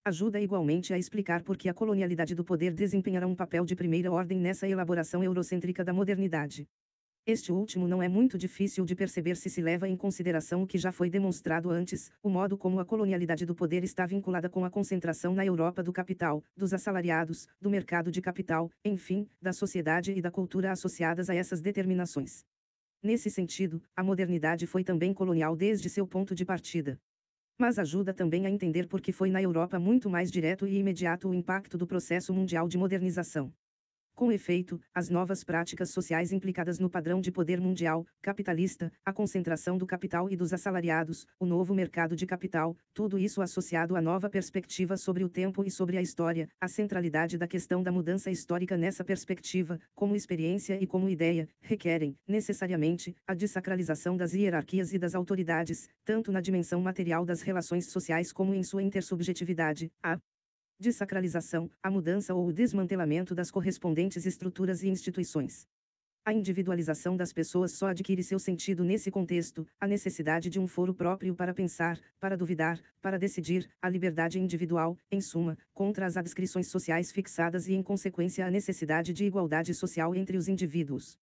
Ajuda igualmente a explicar por que a colonialidade do poder desempenhará um papel de primeira ordem nessa elaboração eurocêntrica da modernidade. Este último não é muito difícil de perceber se se leva em consideração o que já foi demonstrado antes, o modo como a colonialidade do poder está vinculada com a concentração na Europa do capital, dos assalariados, do mercado de capital, enfim, da sociedade e da cultura associadas a essas determinações. Nesse sentido, a modernidade foi também colonial desde seu ponto de partida. Mas ajuda também a entender por que foi na Europa muito mais direto e imediato o impacto do processo mundial de modernização. Com efeito, as novas práticas sociais implicadas no padrão de poder mundial, capitalista, a concentração do capital e dos assalariados, o novo mercado de capital, tudo isso associado à nova perspectiva sobre o tempo e sobre a história, a centralidade da questão da mudança histórica nessa perspectiva, como experiência e como ideia, requerem, necessariamente, a desacralização das hierarquias e das autoridades, tanto na dimensão material das relações sociais como em sua intersubjetividade, a desacralização, a mudança ou o desmantelamento das correspondentes estruturas e instituições. A individualização das pessoas só adquire seu sentido nesse contexto, a necessidade de um foro próprio para pensar, para duvidar, para decidir, a liberdade individual, em suma, contra as adscrições sociais fixadas e em consequência a necessidade de igualdade social entre os indivíduos.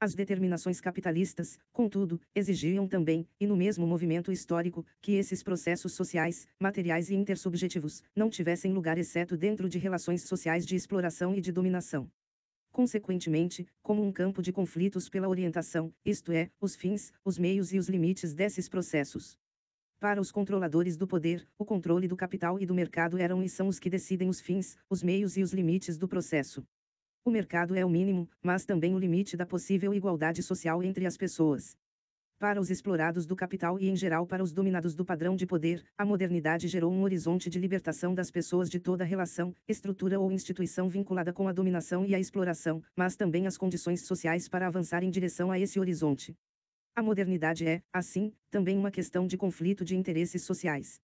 As determinações capitalistas, contudo, exigiam também, e no mesmo movimento histórico, que esses processos sociais, materiais e intersubjetivos, não tivessem lugar exceto dentro de relações sociais de exploração e de dominação. Consequentemente, como um campo de conflitos pela orientação, isto é, os fins, os meios e os limites desses processos. Para os controladores do poder, o controle do capital e do mercado eram e são os que decidem os fins, os meios e os limites do processo. O mercado é o mínimo, mas também o limite da possível igualdade social entre as pessoas. para os explorados do capital e em geral para os dominados do padrão de poder, a modernidade gerou um horizonte de libertação das pessoas de toda relação, estrutura ou instituição vinculada com a dominação e a exploração, mas também as condições sociais para avançar em direção a esse horizonte. A modernidade é, assim, também uma questão de conflito de interesses sociais.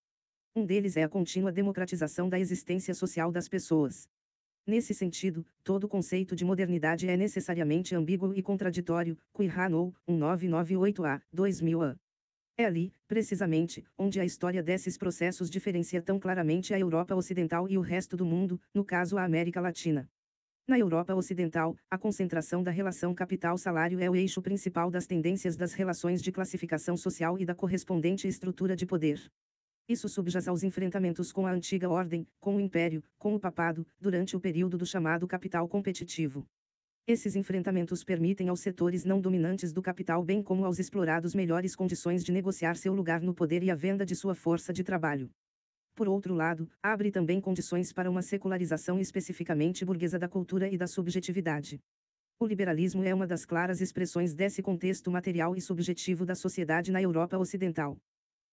Um deles é a contínua democratização da existência social das pessoas. Nesse sentido, todo conceito de modernidade é necessariamente ambíguo e contraditório, Quirrano, 1998a, 2000a. É ali, precisamente, onde a história desses processos diferencia tão claramente a Europa Ocidental e o resto do mundo, no caso a América Latina. Na Europa Ocidental, a concentração da relação capital-salário é o eixo principal das tendências das relações de classificação social e da correspondente estrutura de poder. Isso subjaz aos enfrentamentos com a antiga ordem, com o império, com o papado, durante o período do chamado capital competitivo. Esses enfrentamentos permitem aos setores não dominantes do capital bem como aos explorados melhores condições de negociar seu lugar no poder e a venda de sua força de trabalho. Por outro lado, abre também condições para uma secularização especificamente burguesa da cultura e da subjetividade. O liberalismo é uma das claras expressões desse contexto material e subjetivo da sociedade na Europa Ocidental.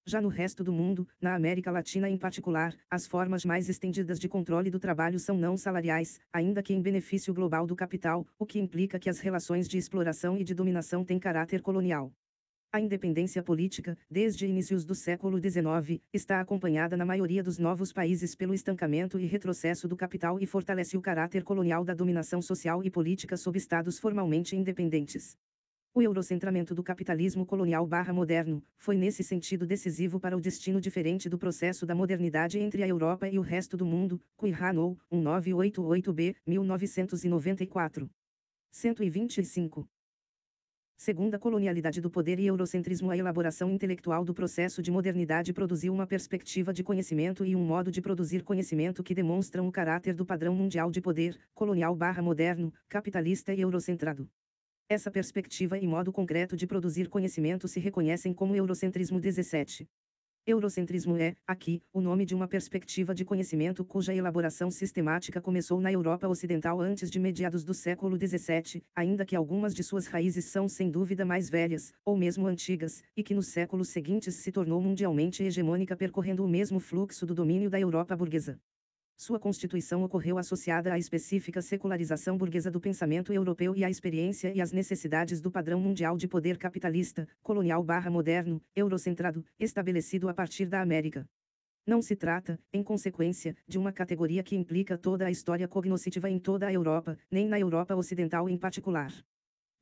Já no resto do mundo, na América Latina em particular, as formas mais estendidas de controle do trabalho são não salariais, ainda que em benefício global do capital, o que implica que as relações de exploração e de dominação têm caráter colonial. A independência política, desde inícios do século XIX, está acompanhada na maioria dos novos países pelo estancamento e retrocesso do capital e fortalece o caráter colonial da dominação social e política sob estados formalmente independentes. O eurocentramento do capitalismo colonial/moderno foi nesse sentido decisivo para o destino diferente do processo da modernidade entre a Europa e o resto do mundo, Quirrano, 1988b, 1994. 125. Segunda colonialidade do poder e eurocentrismo. A elaboração intelectual do processo de modernidade produziu uma perspectiva de conhecimento e um modo de produzir conhecimento que demonstram o caráter do padrão mundial de poder, colonial/moderno, capitalista e eurocentrado. Essa perspectiva e modo concreto de produzir conhecimento se reconhecem como eurocentrismo. 17. Eurocentrismo é, aqui, o nome de uma perspectiva de conhecimento cuja elaboração sistemática começou na Europa Ocidental antes de meados do século XVII, ainda que algumas de suas raízes são sem dúvida mais velhas, ou mesmo antigas, e que nos séculos seguintes se tornou mundialmente hegemônica percorrendo o mesmo fluxo do domínio da Europa burguesa. Sua constituição ocorreu associada à específica secularização burguesa do pensamento europeu e à experiência e às necessidades do padrão mundial de poder capitalista, colonial/moderno, eurocentrado, estabelecido a partir da América. Não se trata, em consequência, de uma categoria que implica toda a história cognoscitiva em toda a Europa, nem na Europa Ocidental em particular.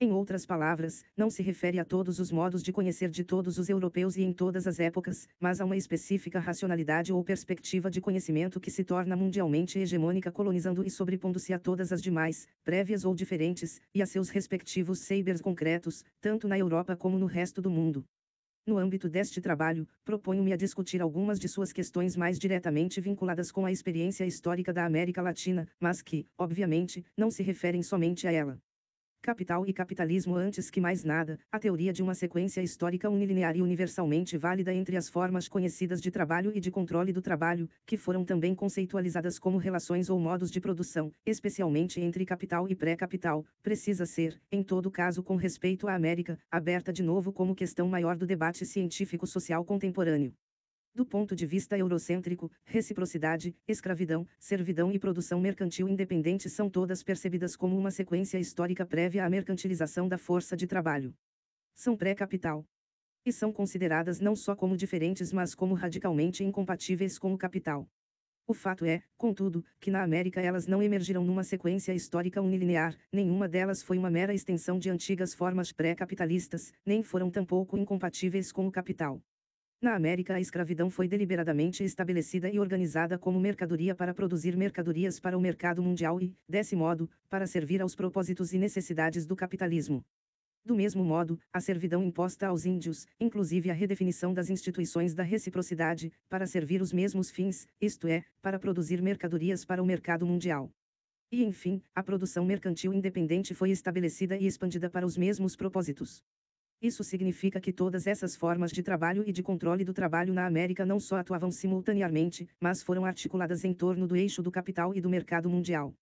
Em outras palavras, não se refere a todos os modos de conhecer de todos os europeus e em todas as épocas, mas a uma específica racionalidade ou perspectiva de conhecimento que se torna mundialmente hegemônica colonizando e sobrepondo-se a todas as demais, prévias ou diferentes, e a seus respectivos sabers concretos, tanto na Europa como no resto do mundo. No âmbito deste trabalho, proponho-me a discutir algumas de suas questões mais diretamente vinculadas com a experiência histórica da América Latina, mas que, obviamente, não se referem somente a ela. Capital e capitalismo. Antes que mais nada, a teoria de uma sequência histórica unilinear e universalmente válida entre as formas conhecidas de trabalho e de controle do trabalho, que foram também conceitualizadas como relações ou modos de produção, especialmente entre capital e pré-capital, precisa ser, em todo caso com respeito à América, aberta de novo como questão maior do debate científico-social contemporâneo. Do ponto de vista eurocêntrico, reciprocidade, escravidão, servidão e produção mercantil independente são todas percebidas como uma sequência histórica prévia à mercantilização da força de trabalho. São pré-capital. E são consideradas não só como diferentes mas como radicalmente incompatíveis com o capital. O fato é, contudo, que na América elas não emergiram numa sequência histórica unilinear, nenhuma delas foi uma mera extensão de antigas formas pré-capitalistas, nem foram tampouco incompatíveis com o capital. Na América a escravidão foi deliberadamente estabelecida e organizada como mercadoria para produzir mercadorias para o mercado mundial e, desse modo, para servir aos propósitos e necessidades do capitalismo. Do mesmo modo, a servidão imposta aos índios, inclusive a redefinição das instituições da reciprocidade, para servir os mesmos fins, isto é, para produzir mercadorias para o mercado mundial. E enfim, a produção mercantil independente foi estabelecida e expandida para os mesmos propósitos. Isso significa que todas essas formas de trabalho e de controle do trabalho na América não só atuavam simultaneamente, mas foram articuladas em torno do eixo do capital e do mercado mundial.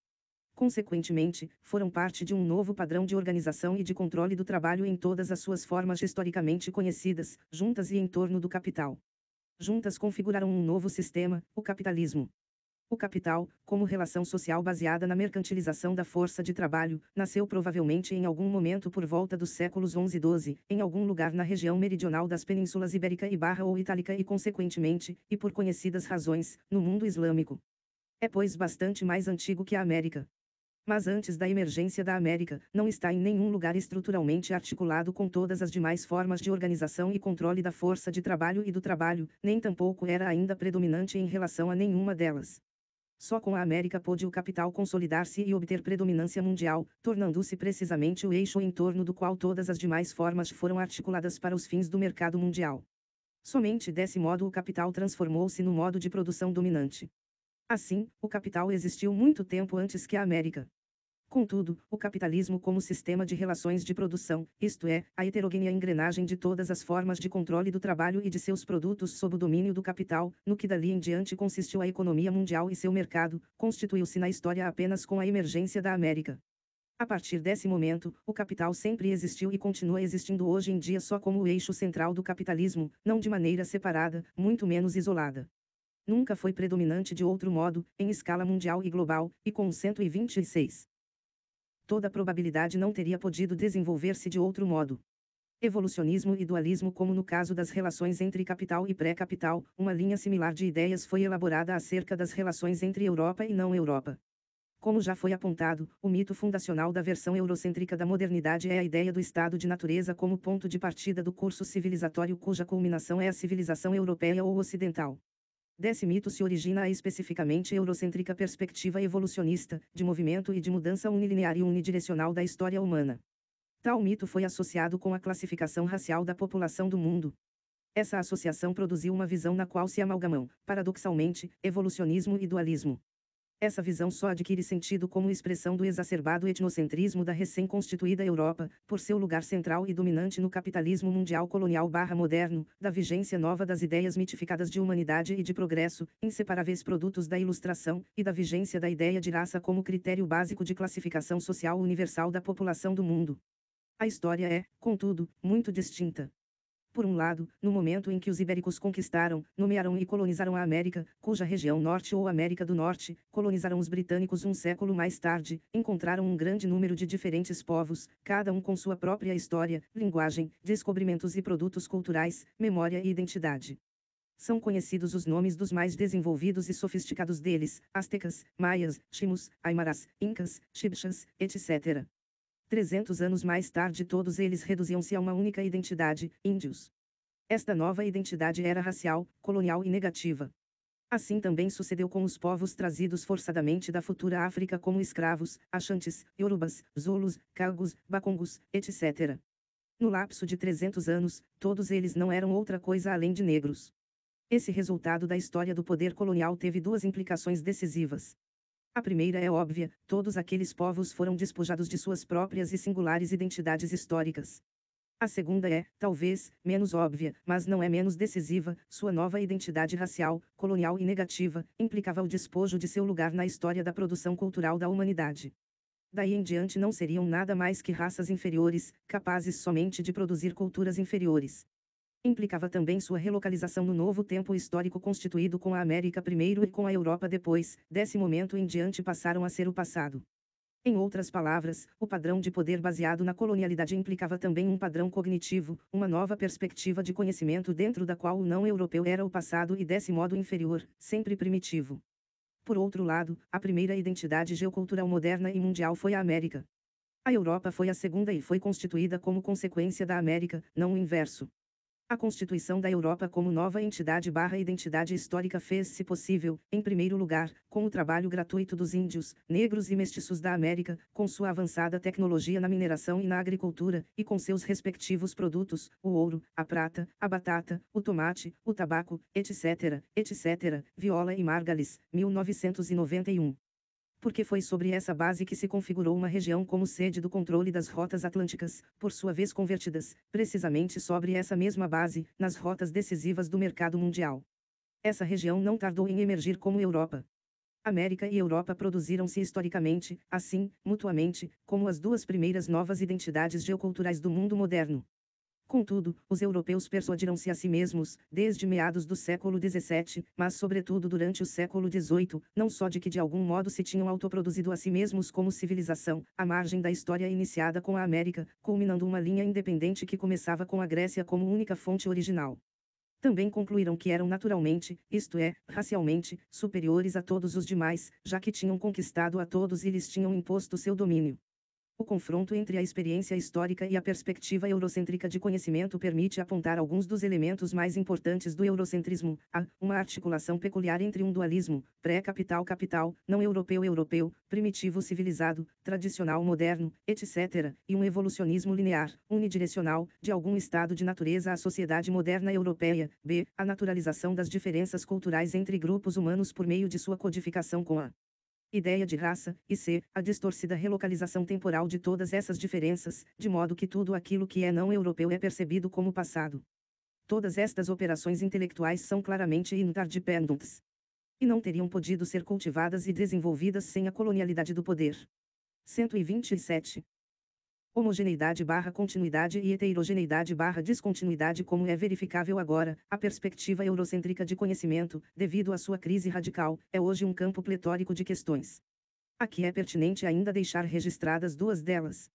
Consequentemente, foram parte de um novo padrão de organização e de controle do trabalho em todas as suas formas historicamente conhecidas, juntas e em torno do capital. Juntas configuraram um novo sistema, o capitalismo. O capital, como relação social baseada na mercantilização da força de trabalho, nasceu provavelmente em algum momento por volta dos séculos XI e XII, em algum lugar na região meridional das penínsulas Ibérica e Barra ou Itálica e consequentemente, e por conhecidas razões, no mundo islâmico. É pois bastante mais antigo que a América. Mas antes da emergência da América, não está em nenhum lugar estruturalmente articulado com todas as demais formas de organização e controle da força de trabalho e do trabalho, nem tampouco era ainda predominante em relação a nenhuma delas. Só com a América pôde o capital consolidar-se e obter predominância mundial, tornando-se precisamente o eixo em torno do qual todas as demais formas foram articuladas para os fins do mercado mundial. Somente desse modo o capital transformou-se no modo de produção dominante. Assim, o capital existiu muito tempo antes que a América. Contudo, o capitalismo como sistema de relações de produção, isto é, a heterogênea engrenagem de todas as formas de controle do trabalho e de seus produtos sob o domínio do capital, no que dali em diante consistiu a economia mundial e seu mercado, constituiu-se na história apenas com a emergência da América. A partir desse momento, o capital sempre existiu e continua existindo hoje em dia só como o eixo central do capitalismo, não de maneira separada, muito menos isolada. Nunca foi predominante de outro modo, em escala mundial e global, e com 126. Toda probabilidade não teria podido desenvolver-se de outro modo. Evolucionismo e dualismo, como no caso das relações entre capital e pré-capital, uma linha similar de ideias foi elaborada acerca das relações entre Europa e não Europa. Como já foi apontado, o mito fundacional da versão eurocêntrica da modernidade é a ideia do estado de natureza como ponto de partida do curso civilizatório cuja culminação é a civilização europeia ou ocidental. Desse mito se origina a especificamente eurocêntrica perspectiva evolucionista, de movimento e de mudança unilinear e unidirecional da história humana. Tal mito foi associado com a classificação racial da população do mundo. Essa associação produziu uma visão na qual se amalgamam, paradoxalmente, evolucionismo e dualismo. Essa visão só adquire sentido como expressão do exacerbado etnocentrismo da recém-constituída Europa, por seu lugar central e dominante no capitalismo mundial colonial/moderno, da vigência nova das ideias mitificadas de humanidade e de progresso, inseparáveis produtos da Ilustração, e da vigência da ideia de raça como critério básico de classificação social universal da população do mundo. A história é, contudo, muito distinta. Por um lado, no momento em que os ibéricos conquistaram, nomearam e colonizaram a América, cuja região norte ou América do Norte, colonizaram os britânicos um século mais tarde, encontraram um grande número de diferentes povos, cada um com sua própria história, linguagem, descobrimentos e produtos culturais, memória e identidade. São conhecidos os nomes dos mais desenvolvidos e sofisticados deles, astecas, maias, chimos, aimarás, incas, chibchas, etc. 300 anos mais tarde todos eles reduziam-se a uma única identidade, índios. Esta nova identidade era racial, colonial e negativa. Assim também sucedeu com os povos trazidos forçadamente da futura África como escravos, Axantes, Yorubas, Zulus, Cagos, Bakongos, etc. No lapso de 300 anos, todos eles não eram outra coisa além de negros. Esse resultado da história do poder colonial teve duas implicações decisivas. A primeira é óbvia: todos aqueles povos foram despojados de suas próprias e singulares identidades históricas. A segunda é, talvez, menos óbvia, mas não é menos decisiva: sua nova identidade racial, colonial e negativa, implicava o despojo de seu lugar na história da produção cultural da humanidade. Daí em diante não seriam nada mais que raças inferiores, capazes somente de produzir culturas inferiores. Implicava também sua relocalização no novo tempo histórico constituído com a América primeiro e com a Europa depois. Desse momento em diante passaram a ser o passado. Em outras palavras, o padrão de poder baseado na colonialidade implicava também um padrão cognitivo, uma nova perspectiva de conhecimento dentro da qual o não europeu era o passado e desse modo inferior, sempre primitivo. Por outro lado, a primeira identidade geocultural moderna e mundial foi a América. A Europa foi a segunda e foi constituída como consequência da América, não o inverso. A constituição da Europa como nova entidade/identidade histórica fez-se possível, em primeiro lugar, com o trabalho gratuito dos índios, negros e mestiços da América, com sua avançada tecnologia na mineração e na agricultura, e com seus respectivos produtos, o ouro, a prata, a batata, o tomate, o tabaco, etc., etc., Viola e Margalis, 1991. Porque foi sobre essa base que se configurou uma região como sede do controle das rotas atlânticas, por sua vez convertidas, precisamente sobre essa mesma base, nas rotas decisivas do mercado mundial. Essa região não tardou em emergir como Europa. América e Europa produziram-se historicamente, assim, mutuamente, como as duas primeiras novas identidades geoculturais do mundo moderno. Contudo, os europeus persuadiram-se a si mesmos, desde meados do século XVII, mas sobretudo durante o século XVIII, não só de que de algum modo se tinham autoproduzido a si mesmos como civilização, à margem da história iniciada com a América, culminando uma linha independente que começava com a Grécia como única fonte original. Também concluíram que eram naturalmente, isto é, racialmente, superiores a todos os demais, já que tinham conquistado a todos e lhes tinham imposto seu domínio. O confronto entre a experiência histórica e a perspectiva eurocêntrica de conhecimento permite apontar alguns dos elementos mais importantes do eurocentrismo: uma articulação peculiar entre um dualismo, pré-capital-capital, não europeu-europeu, primitivo-civilizado, tradicional-moderno, etc., e um evolucionismo linear, unidirecional, de algum estado de natureza à sociedade moderna europeia; a naturalização das diferenças culturais entre grupos humanos por meio de sua codificação com a ideia de raça, e a distorcida relocalização temporal de todas essas diferenças, de modo que tudo aquilo que é não europeu é percebido como passado. Todas estas operações intelectuais são claramente interdependentes. E não teriam podido ser cultivadas e desenvolvidas sem a colonialidade do poder. 127. Homogeneidade/continuidade e heterogeneidade/descontinuidade. Como é verificável agora, a perspectiva eurocêntrica de conhecimento, devido à sua crise radical, é hoje um campo pletórico de questões. Aqui é pertinente ainda deixar registradas duas delas.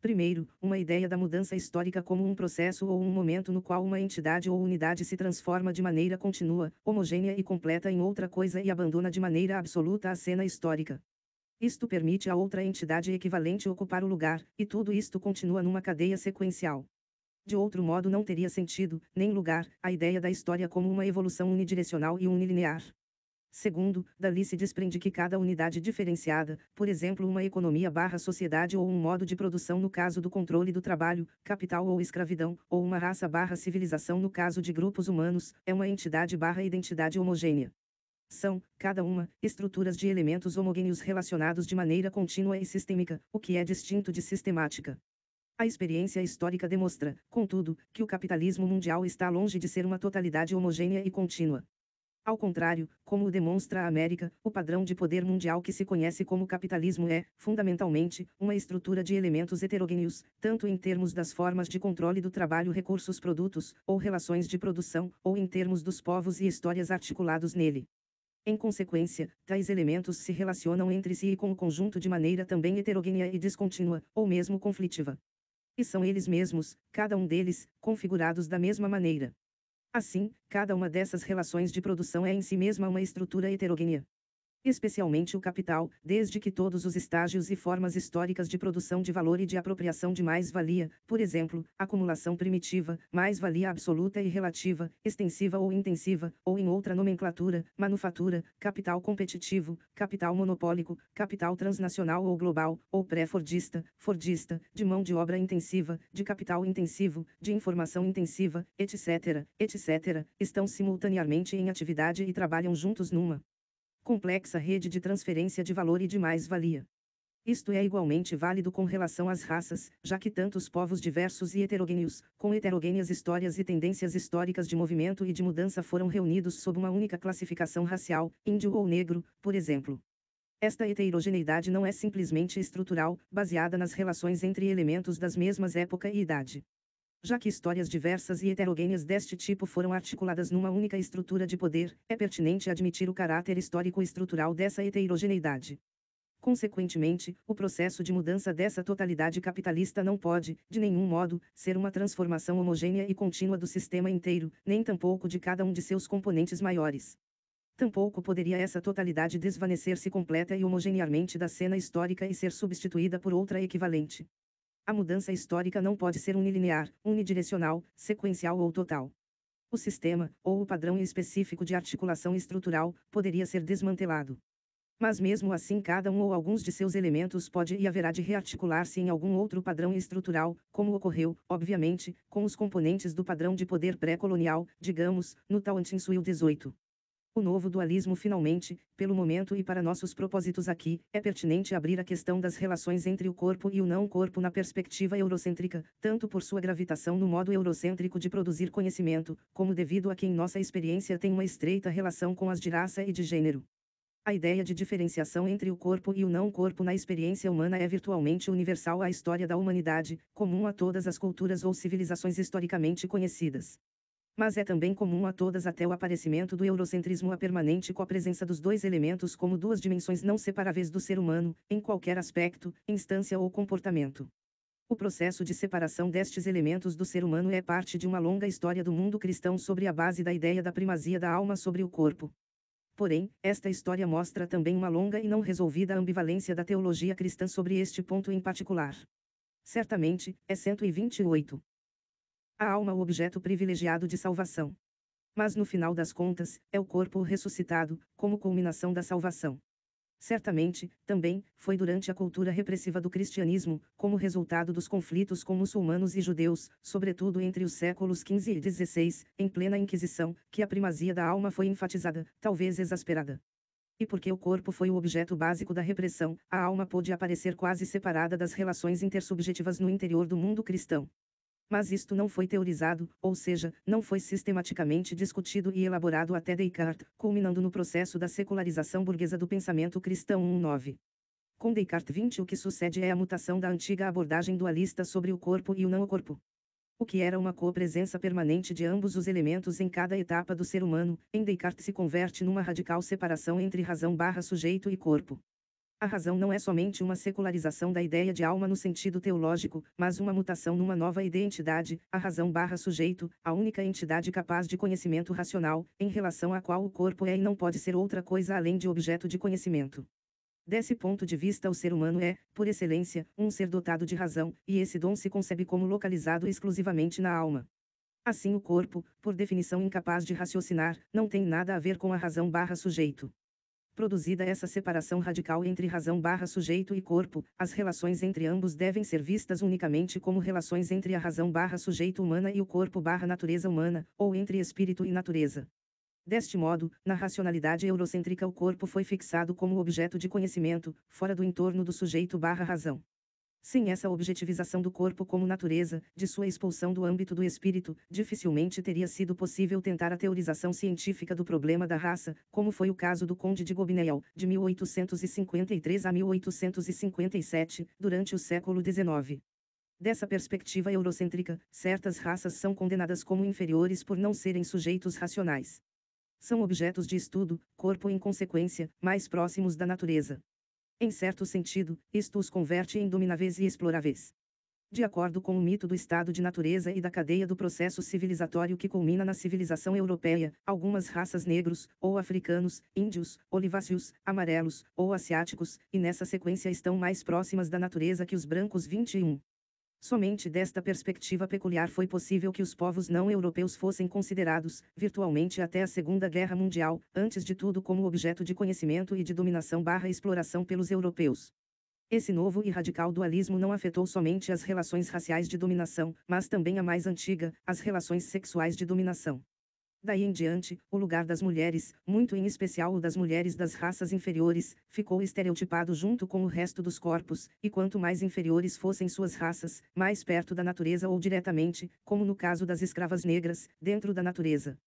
Primeiro, uma ideia da mudança histórica como um processo ou um momento no qual uma entidade ou unidade se transforma de maneira contínua, homogênea e completa em outra coisa e abandona de maneira absoluta a cena histórica. Isto permite a outra entidade equivalente ocupar o lugar, e tudo isto continua numa cadeia sequencial. De outro modo não teria sentido, nem lugar, a ideia da história como uma evolução unidirecional e unilinear. Segundo, dali se desprende que cada unidade diferenciada, por exemplo uma economia/sociedade ou um modo de produção no caso do controle do trabalho, capital ou escravidão, ou uma raça/civilização no caso de grupos humanos, é uma entidade/identidade homogênea. São, cada uma, estruturas de elementos homogêneos relacionados de maneira contínua e sistêmica, o que é distinto de sistemática. A experiência histórica demonstra, contudo, que o capitalismo mundial está longe de ser uma totalidade homogênea e contínua. Ao contrário, como o demonstra a América, o padrão de poder mundial que se conhece como capitalismo é, fundamentalmente, uma estrutura de elementos heterogêneos, tanto em termos das formas de controle do trabalho, recursos, produtos, ou relações de produção, ou em termos dos povos e histórias articulados nele. Em consequência, tais elementos se relacionam entre si e com o conjunto de maneira também heterogênea e descontínua, ou mesmo conflitiva. E são eles mesmos, cada um deles, configurados da mesma maneira. Assim, cada uma dessas relações de produção é em si mesma uma estrutura heterogênea. Especialmente o capital, desde que todos os estágios e formas históricas de produção de valor e de apropriação de mais-valia, por exemplo, acumulação primitiva, mais-valia absoluta e relativa, extensiva ou intensiva, ou em outra nomenclatura, manufatura, capital competitivo, capital monopólico, capital transnacional ou global, ou pré-fordista, fordista, de mão de obra intensiva, de capital intensivo, de informação intensiva, etc., estão simultaneamente em atividade e trabalham juntos numa complexa rede de transferência de valor e de mais-valia. Isto é igualmente válido com relação às raças, já que tantos povos diversos e heterogêneos, com heterogêneas histórias e tendências históricas de movimento e de mudança foram reunidos sob uma única classificação racial, índio ou negro, por exemplo. Esta heterogeneidade não é simplesmente estrutural, baseada nas relações entre elementos das mesmas época e idade. Já que histórias diversas e heterogêneas deste tipo foram articuladas numa única estrutura de poder, é pertinente admitir o caráter histórico estrutural dessa heterogeneidade. Consequentemente, o processo de mudança dessa totalidade capitalista não pode, de nenhum modo, ser uma transformação homogênea e contínua do sistema inteiro, nem tampouco de cada um de seus componentes maiores. Tampouco poderia essa totalidade desvanecer-se completa e homogeneamente da cena histórica e ser substituída por outra equivalente. A mudança histórica não pode ser unilinear, unidirecional, sequencial ou total. O sistema, ou o padrão específico de articulação estrutural, poderia ser desmantelado. Mas mesmo assim cada um ou alguns de seus elementos pode e haverá de rearticular-se em algum outro padrão estrutural, como ocorreu, obviamente, com os componentes do padrão de poder pré-colonial, digamos, no Tawantinsuyo 18. O novo dualismo finalmente, pelo momento e para nossos propósitos aqui, é pertinente abrir a questão das relações entre o corpo e o não-corpo na perspectiva eurocêntrica, tanto por sua gravitação no modo eurocêntrico de produzir conhecimento, como devido a que em nossa experiência tem uma estreita relação com as de raça e de gênero. A ideia de diferenciação entre o corpo e o não-corpo na experiência humana é virtualmente universal à história da humanidade, comum a todas as culturas ou civilizações historicamente conhecidas. Mas é também comum a todas até o aparecimento do eurocentrismo, a permanente copresença dos dois elementos como duas dimensões não separáveis do ser humano, em qualquer aspecto, instância ou comportamento. O processo de separação destes elementos do ser humano é parte de uma longa história do mundo cristão sobre a base da ideia da primazia da alma sobre o corpo. Porém, esta história mostra também uma longa e não resolvida ambivalência da teologia cristã sobre este ponto em particular. Certamente, é 128. A alma o objeto privilegiado de salvação. Mas no final das contas, é o corpo ressuscitado, como culminação da salvação. Certamente, também, foi durante a cultura repressiva do cristianismo, como resultado dos conflitos com muçulmanos e judeus, sobretudo entre os séculos XV e XVI, em plena Inquisição, que a primazia da alma foi enfatizada, talvez exasperada. E porque o corpo foi o objeto básico da repressão, a alma pôde aparecer quase separada das relações intersubjetivas no interior do mundo cristão. Mas isto não foi teorizado, ou seja, não foi sistematicamente discutido e elaborado até Descartes, culminando no processo da secularização burguesa do pensamento cristão 19. Com Descartes 20, o que sucede é a mutação da antiga abordagem dualista sobre o corpo e o não-corpo. O que era uma copresença permanente de ambos os elementos em cada etapa do ser humano, em Descartes se converte numa radical separação entre razão/sujeito e corpo. A razão não é somente uma secularização da ideia de alma no sentido teológico, mas uma mutação numa nova identidade, a razão/sujeito, a única entidade capaz de conhecimento racional, em relação à qual o corpo é e não pode ser outra coisa além de objeto de conhecimento. Desse ponto de vista, o ser humano é, por excelência, um ser dotado de razão, e esse dom se concebe como localizado exclusivamente na alma. Assim, o corpo, por definição incapaz de raciocinar, não tem nada a ver com a razão/sujeito. Produzida essa separação radical entre razão/sujeito e corpo, as relações entre ambos devem ser vistas unicamente como relações entre a razão/sujeito humana e o corpo/natureza humana, ou entre espírito e natureza. Deste modo, na racionalidade eurocêntrica o corpo foi fixado como objeto de conhecimento, fora do entorno do sujeito/razão. Sem essa objetivização do corpo como natureza, de sua expulsão do âmbito do espírito, dificilmente teria sido possível tentar a teorização científica do problema da raça, como foi o caso do Conde de Gobineau, de 1853 a 1857, durante o século XIX. Dessa perspectiva eurocêntrica, certas raças são condenadas como inferiores por não serem sujeitos racionais. São objetos de estudo, corpo em consequência, mais próximos da natureza. Em certo sentido, isto os converte em domináveis e exploráveis. De acordo com o mito do estado de natureza e da cadeia do processo civilizatório que culmina na civilização europeia, algumas raças negros, ou africanos, índios, oliváceos, amarelos, ou asiáticos, e nessa sequência estão mais próximas da natureza que os brancos 21. Somente desta perspectiva peculiar foi possível que os povos não europeus fossem considerados, virtualmente até a Segunda Guerra Mundial, antes de tudo como objeto de conhecimento e de dominação/exploração pelos europeus. Esse novo e radical dualismo não afetou somente as relações raciais de dominação, mas também a mais antiga, as relações sexuais de dominação. Daí em diante, o lugar das mulheres, muito em especial o das mulheres das raças inferiores, ficou estereotipado junto com o resto dos corpos, e quanto mais inferiores fossem suas raças, mais perto da natureza ou diretamente, como no caso das escravas negras, dentro da natureza.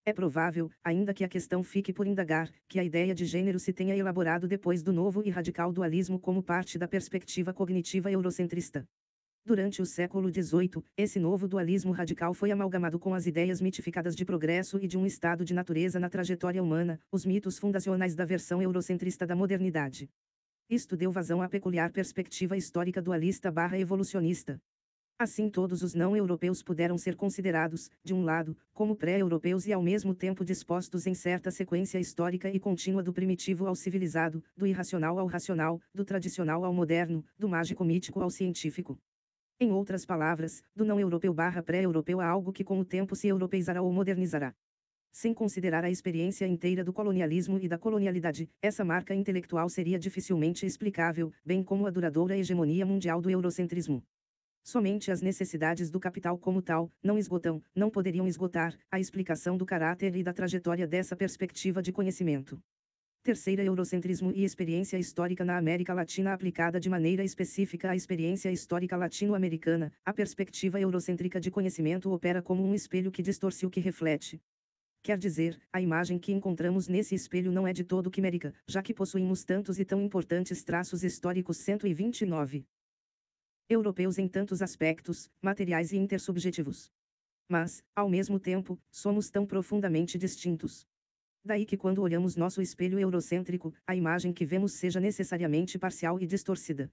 É provável, ainda que a questão fique por indagar, que a ideia de gênero se tenha elaborado depois do novo e radical dualismo como parte da perspectiva cognitiva eurocentrista. Durante o século XVIII, esse novo dualismo radical foi amalgamado com as ideias mitificadas de progresso e de um estado de natureza na trajetória humana, os mitos fundacionais da versão eurocentrista da modernidade. Isto deu vazão à peculiar perspectiva histórica dualista/evolucionista. Assim todos os não-europeus puderam ser considerados, de um lado, como pré-europeus e ao mesmo tempo dispostos em certa sequência histórica e contínua do primitivo ao civilizado, do irracional ao racional, do tradicional ao moderno, do mágico-mítico ao científico. Em outras palavras, do não-europeu/pré-europeu a algo que com o tempo se europeizará ou modernizará. Sem considerar a experiência inteira do colonialismo e da colonialidade, essa marca intelectual seria dificilmente explicável, bem como a duradoura hegemonia mundial do eurocentrismo. Somente as necessidades do capital como tal, não poderiam esgotar, a explicação do caráter e da trajetória dessa perspectiva de conhecimento. Terceira, eurocentrismo e experiência histórica na América Latina aplicada de maneira específica à experiência histórica latino-americana, a perspectiva eurocêntrica de conhecimento opera como um espelho que distorce o que reflete. Quer dizer, a imagem que encontramos nesse espelho não é de todo quimérica, já que possuímos tantos e tão importantes traços históricos 129 europeus em tantos aspectos, materiais e intersubjetivos. Mas, ao mesmo tempo, somos tão profundamente distintos. Daí que quando olhamos nosso espelho eurocêntrico, a imagem que vemos seja necessariamente parcial e distorcida.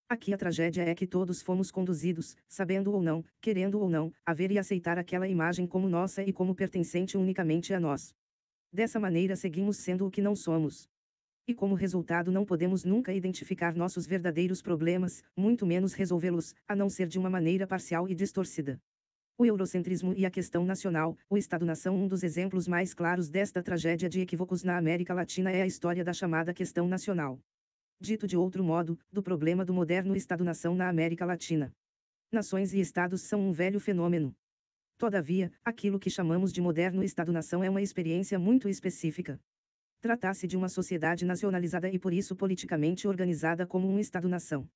Aqui a tragédia é que todos fomos conduzidos, sabendo ou não, querendo ou não, a ver e aceitar aquela imagem como nossa e como pertencente unicamente a nós. Dessa maneira seguimos sendo o que não somos. E como resultado não podemos nunca identificar nossos verdadeiros problemas, muito menos resolvê-los, a não ser de uma maneira parcial e distorcida. O eurocentrismo e a questão nacional, o Estado-nação. Um dos exemplos mais claros desta tragédia de equívocos na América Latina é a história da chamada questão nacional. Dito de outro modo, do problema do moderno Estado-nação na América Latina. Nações e Estados são um velho fenômeno. Todavia, aquilo que chamamos de moderno Estado-nação é uma experiência muito específica. Trata-se de uma sociedade nacionalizada e por isso politicamente organizada como um Estado-nação.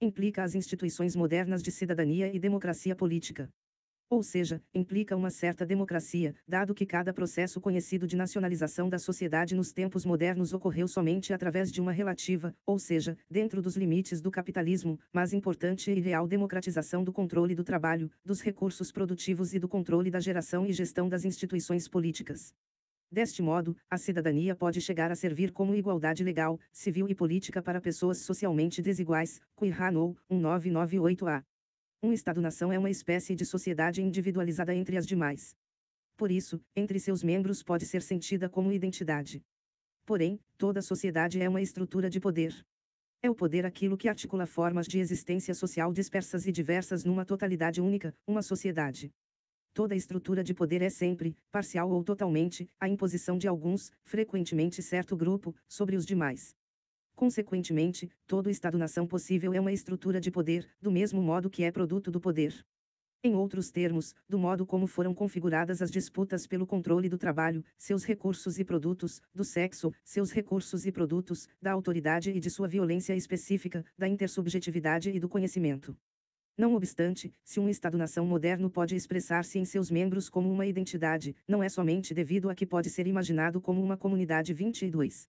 Implica as instituições modernas de cidadania e democracia política. Ou seja, implica uma certa democracia, dado que cada processo conhecido de nacionalização da sociedade nos tempos modernos ocorreu somente através de uma relativa, ou seja, dentro dos limites do capitalismo, mas importante e real democratização do controle do trabalho, dos recursos produtivos e do controle da geração e gestão das instituições políticas. Deste modo, a cidadania pode chegar a servir como igualdade legal, civil e política para pessoas socialmente desiguais, Quirrano, 1998a. Um Estado-nação é uma espécie de sociedade individualizada entre as demais. Por isso, entre seus membros pode ser sentida como identidade. Porém, toda sociedade é uma estrutura de poder. É o poder aquilo que articula formas de existência social dispersas e diversas numa totalidade única, uma sociedade. Toda estrutura de poder é sempre, parcial ou totalmente, a imposição de alguns, frequentemente certo grupo, sobre os demais. Consequentemente, todo Estado-nação possível é uma estrutura de poder, do mesmo modo que é produto do poder. Em outros termos, do modo como foram configuradas as disputas pelo controle do trabalho, seus recursos e produtos, do sexo, seus recursos e produtos, da autoridade e de sua violência específica, da intersubjetividade e do conhecimento. Não obstante, se um Estado-nação moderno pode expressar-se em seus membros como uma identidade, não é somente devido a que pode ser imaginado como uma comunidade 22.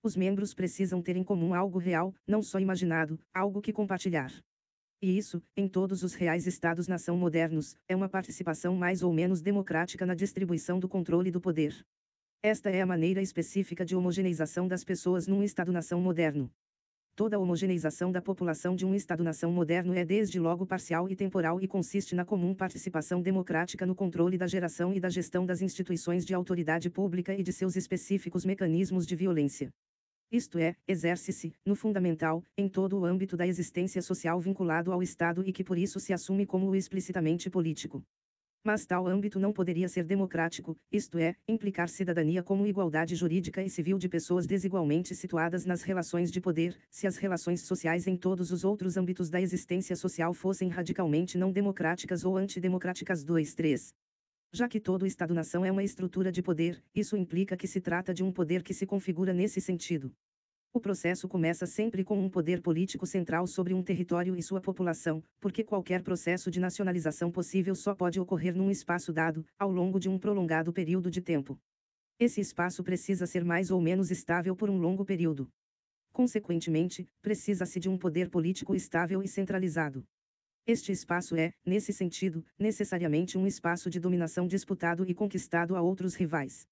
Os membros precisam ter em comum algo real, não só imaginado, algo que compartilhar. E isso, em todos os reais Estados-nação modernos, é uma participação mais ou menos democrática na distribuição do controle do poder. Esta é a maneira específica de homogeneização das pessoas num Estado-nação moderno. Toda homogeneização da população de um Estado-nação moderno é desde logo parcial e temporal e consiste na comum participação democrática no controle da geração e da gestão das instituições de autoridade pública e de seus específicos mecanismos de violência. Isto é, exerce-se, no fundamental, em todo o âmbito da existência social vinculado ao Estado e que por isso se assume como o explicitamente político. Mas tal âmbito não poderia ser democrático, isto é, implicar cidadania como igualdade jurídica e civil de pessoas desigualmente situadas nas relações de poder, se as relações sociais em todos os outros âmbitos da existência social fossem radicalmente não democráticas ou antidemocráticas. 2.3. Já que todo Estado-nação é uma estrutura de poder, isso implica que se trata de um poder que se configura nesse sentido. O processo começa sempre com um poder político central sobre um território e sua população, porque qualquer processo de nacionalização possível só pode ocorrer num espaço dado, ao longo de um prolongado período de tempo. Esse espaço precisa ser mais ou menos estável por um longo período. Consequentemente, precisa-se de um poder político estável e centralizado. Este espaço é, nesse sentido, necessariamente um espaço de dominação disputado e conquistado a outros rivais.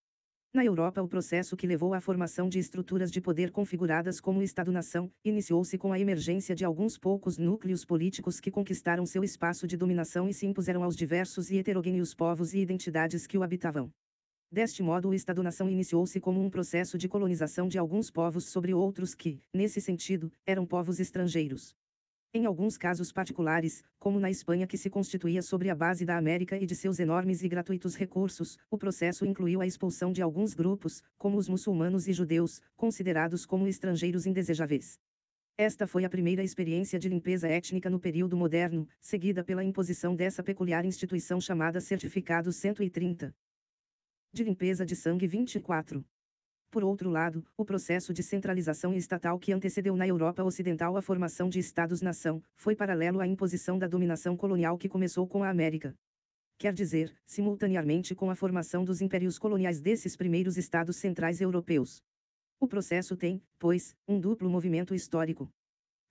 Na Europa, o processo que levou à formação de estruturas de poder configuradas como Estado-nação, iniciou-se com a emergência de alguns poucos núcleos políticos que conquistaram seu espaço de dominação e se impuseram aos diversos e heterogêneos povos e identidades que o habitavam. Deste modo, o Estado-nação iniciou-se como um processo de colonização de alguns povos sobre outros que, nesse sentido, eram povos estrangeiros. Em alguns casos particulares, como na Espanha que se constituía sobre a base da América e de seus enormes e gratuitos recursos, o processo incluiu a expulsão de alguns grupos, como os muçulmanos e judeus, considerados como estrangeiros indesejáveis. Esta foi a primeira experiência de limpeza étnica no período moderno, seguida pela imposição dessa peculiar instituição chamada Certificado 130. De limpeza de sangue 24. Por outro lado, o processo de centralização estatal que antecedeu na Europa Ocidental a formação de Estados-nação, foi paralelo à imposição da dominação colonial que começou com a América. quer dizer, simultaneamente com a formação dos impérios coloniais desses primeiros estados centrais europeus. O processo tem, pois, um duplo movimento histórico.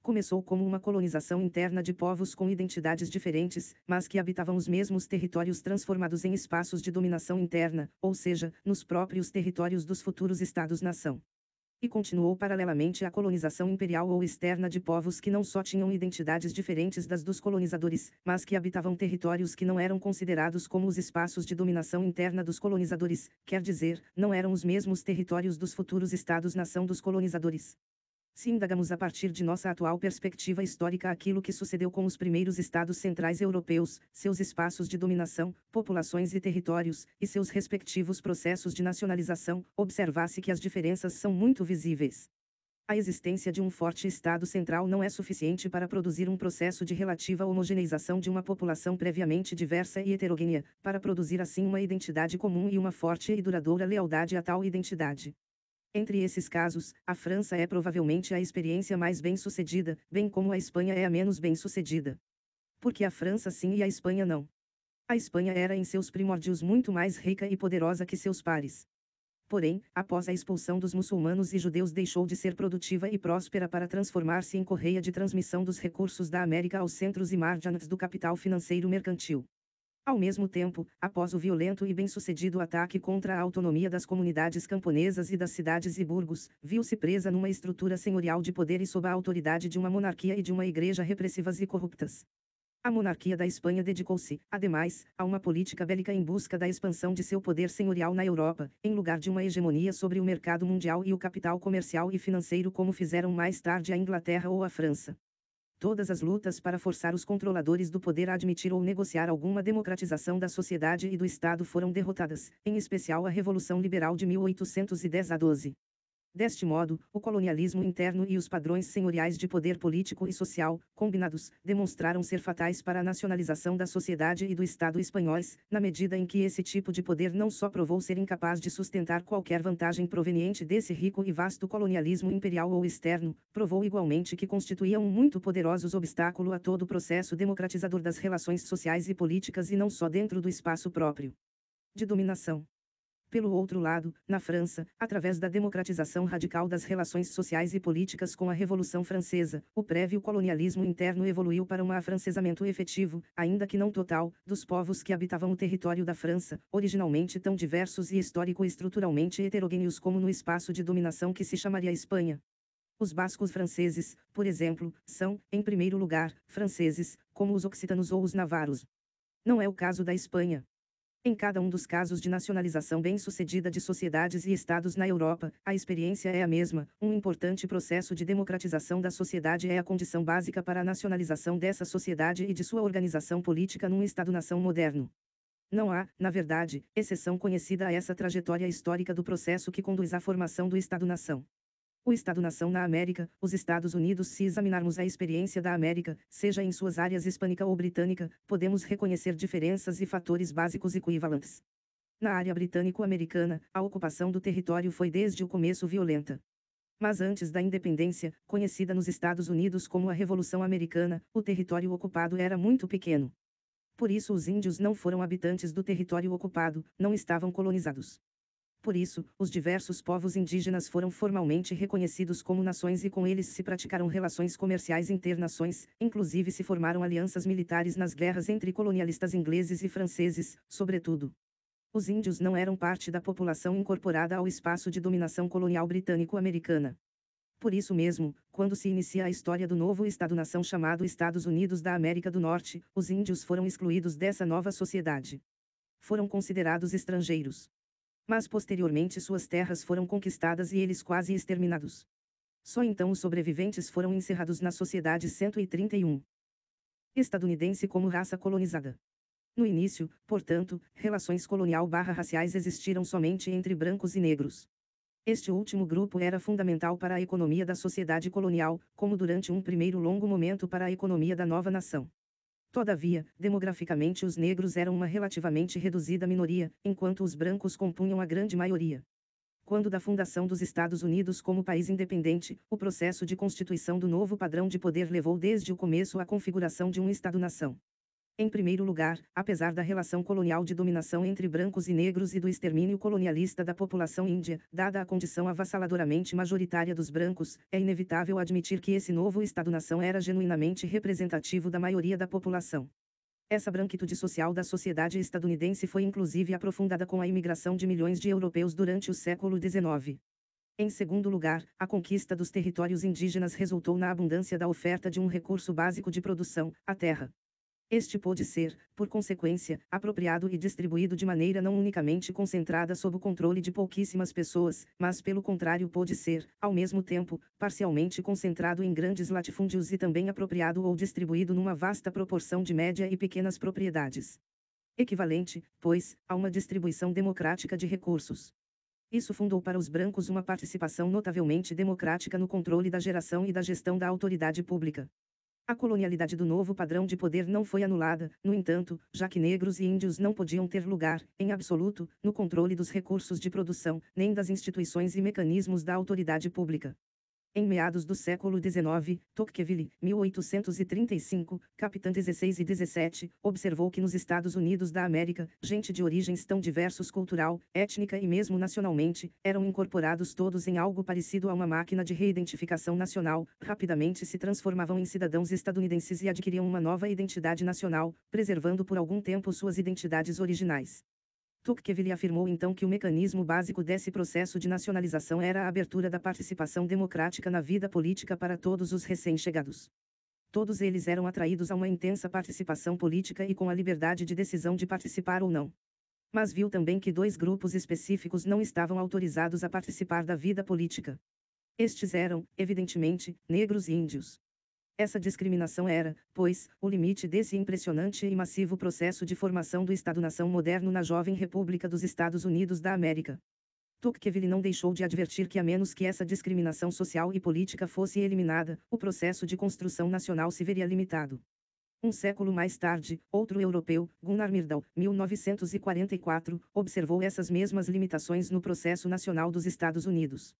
Começou como uma colonização interna de povos com identidades diferentes, mas que habitavam os mesmos territórios transformados em espaços de dominação interna, ou seja, nos próprios territórios dos futuros estados-nação. E continuou paralelamente à colonização imperial ou externa de povos que não só tinham identidades diferentes das dos colonizadores, mas que habitavam territórios que não eram considerados como os espaços de dominação interna dos colonizadores, quer dizer, não eram os mesmos territórios dos futuros estados-nação dos colonizadores. Se indagamos a partir de nossa atual perspectiva histórica aquilo que sucedeu com os primeiros estados centrais europeus, seus espaços de dominação, populações e territórios, e seus respectivos processos de nacionalização, observa-se que as diferenças são muito visíveis. A existência de um forte Estado central não é suficiente para produzir um processo de relativa homogeneização de uma população previamente diversa e heterogênea, para produzir assim uma identidade comum e uma forte e duradoura lealdade a tal identidade. Entre esses casos, a França é provavelmente a experiência mais bem-sucedida, bem como a Espanha é a menos bem-sucedida. Porque a França sim e a Espanha não. A Espanha era em seus primórdios muito mais rica e poderosa que seus pares. Porém, após a expulsão dos muçulmanos e judeus deixou de ser produtiva e próspera para transformar-se em correia de transmissão dos recursos da América aos centros e margens do capital financeiro mercantil. Ao mesmo tempo, após o violento e bem-sucedido ataque contra a autonomia das comunidades camponesas e das cidades e burgos, viu-se presa numa estrutura senhorial de poder e sob a autoridade de uma monarquia e de uma igreja repressivas e corruptas. A monarquia da Espanha dedicou-se, ademais, a uma política bélica em busca da expansão de seu poder senhorial na Europa, em lugar de uma hegemonia sobre o mercado mundial e o capital comercial e financeiro como fizeram mais tarde a Inglaterra ou a França. Todas as lutas para forçar os controladores do poder a admitir ou negociar alguma democratização da sociedade e do Estado foram derrotadas, em especial a Revolução Liberal de 1810 a 12. Deste modo, o colonialismo interno e os padrões senhoriais de poder político e social, combinados, demonstraram ser fatais para a nacionalização da sociedade e do Estado espanhóis, na medida em que esse tipo de poder não só provou ser incapaz de sustentar qualquer vantagem proveniente desse rico e vasto colonialismo imperial ou externo, provou igualmente que constituía um muito poderoso obstáculo a todo o processo democratizador das relações sociais e políticas e não só dentro do espaço próprio de dominação. Pelo outro lado, na França, através da democratização radical das relações sociais e políticas com a Revolução Francesa, o prévio colonialismo interno evoluiu para um afrancesamento efetivo, ainda que não total, dos povos que habitavam o território da França, originalmente tão diversos e histórico-estruturalmente heterogêneos como no espaço de dominação que se chamaria Espanha. Os bascos franceses, por exemplo, são, em primeiro lugar, franceses, como os occitanos ou os navarros. Não é o caso da Espanha. Em cada um dos casos de nacionalização bem-sucedida de sociedades e estados na Europa, a experiência é a mesma, um importante processo de democratização da sociedade é a condição básica para a nacionalização dessa sociedade e de sua organização política num Estado-nação moderno. Não há, na verdade, exceção conhecida a essa trajetória histórica do processo que conduz à formação do Estado-nação. O Estado-nação na América, os Estados Unidos. Se examinarmos a experiência da América, seja em suas áreas hispânica ou britânica, podemos reconhecer diferenças e fatores básicos equivalentes. Na área britânico-americana, a ocupação do território foi desde o começo violenta. Mas antes da independência, conhecida nos Estados Unidos como a Revolução Americana, o território ocupado era muito pequeno. Por isso os índios não foram habitantes do território ocupado, não estavam colonizados. Por isso, os diversos povos indígenas foram formalmente reconhecidos como nações e com eles se praticaram relações comerciais internações, inclusive se formaram alianças militares nas guerras entre colonialistas ingleses e franceses, sobretudo. Os índios não eram parte da população incorporada ao espaço de dominação colonial britânico-americana. Por isso mesmo, quando se inicia a história do novo Estado-nação chamado Estados Unidos da América do Norte, os índios foram excluídos dessa nova sociedade. Foram considerados estrangeiros. Mas posteriormente suas terras foram conquistadas e eles quase exterminados. Só então os sobreviventes foram encerrados na Sociedade 131 estadunidense como raça colonizada. No início, portanto, relações colonial/raciais existiram somente entre brancos e negros. Este último grupo era fundamental para a economia da sociedade colonial, como durante um primeiro longo momento para a economia da nova nação. Todavia, demograficamente os negros eram uma relativamente reduzida minoria, enquanto os brancos compunham a grande maioria. Quando da fundação dos Estados Unidos como país independente, o processo de constituição do novo padrão de poder levou desde o começo à configuração de um Estado-nação. Em primeiro lugar, apesar da relação colonial de dominação entre brancos e negros e do extermínio colonialista da população índia, dada a condição avassaladoramente majoritária dos brancos, é inevitável admitir que esse novo Estado-nação era genuinamente representativo da maioria da população. Essa branquitude social da sociedade estadunidense foi inclusive aprofundada com a imigração de milhões de europeus durante o século XIX. Em segundo lugar, a conquista dos territórios indígenas resultou na abundância da oferta de um recurso básico de produção, a terra. Este pôde ser, por consequência, apropriado e distribuído de maneira não unicamente concentrada sob o controle de pouquíssimas pessoas, mas pelo contrário pôde ser, ao mesmo tempo, parcialmente concentrado em grandes latifúndios e também apropriado ou distribuído numa vasta proporção de média e pequenas propriedades. Equivalente, pois, a uma distribuição democrática de recursos. Isso fundou para os brancos uma participação notavelmente democrática no controle da geração e da gestão da autoridade pública. A colonialidade do novo padrão de poder não foi anulada, no entanto, já que negros e índios não podiam ter lugar, em absoluto, no controle dos recursos de produção, nem das instituições e mecanismos da autoridade pública. Em meados do século XIX, Tocqueville, 1835, capitã 16 e 17, observou que nos Estados Unidos da América, gente de origens tão diversos cultural, étnica e mesmo nacionalmente, eram incorporados todos em algo parecido a uma máquina de reidentificação nacional, rapidamente se transformavam em cidadãos estadunidenses e adquiriam uma nova identidade nacional, preservando por algum tempo suas identidades originais. Tocqueville afirmou então que o mecanismo básico desse processo de nacionalização era a abertura da participação democrática na vida política para todos os recém-chegados. Todos eles eram atraídos a uma intensa participação política e com a liberdade de decisão de participar ou não. Mas viu também que dois grupos específicos não estavam autorizados a participar da vida política. Estes eram, evidentemente, negros e índios. Essa discriminação era, pois, o limite desse impressionante e massivo processo de formação do Estado-nação moderno na jovem República dos Estados Unidos da América. Tocqueville não deixou de advertir que a menos que essa discriminação social e política fosse eliminada, o processo de construção nacional se veria limitado. Um século mais tarde, outro europeu, Gunnar Myrdal, 1944, observou essas mesmas limitações no processo nacional dos Estados Unidos.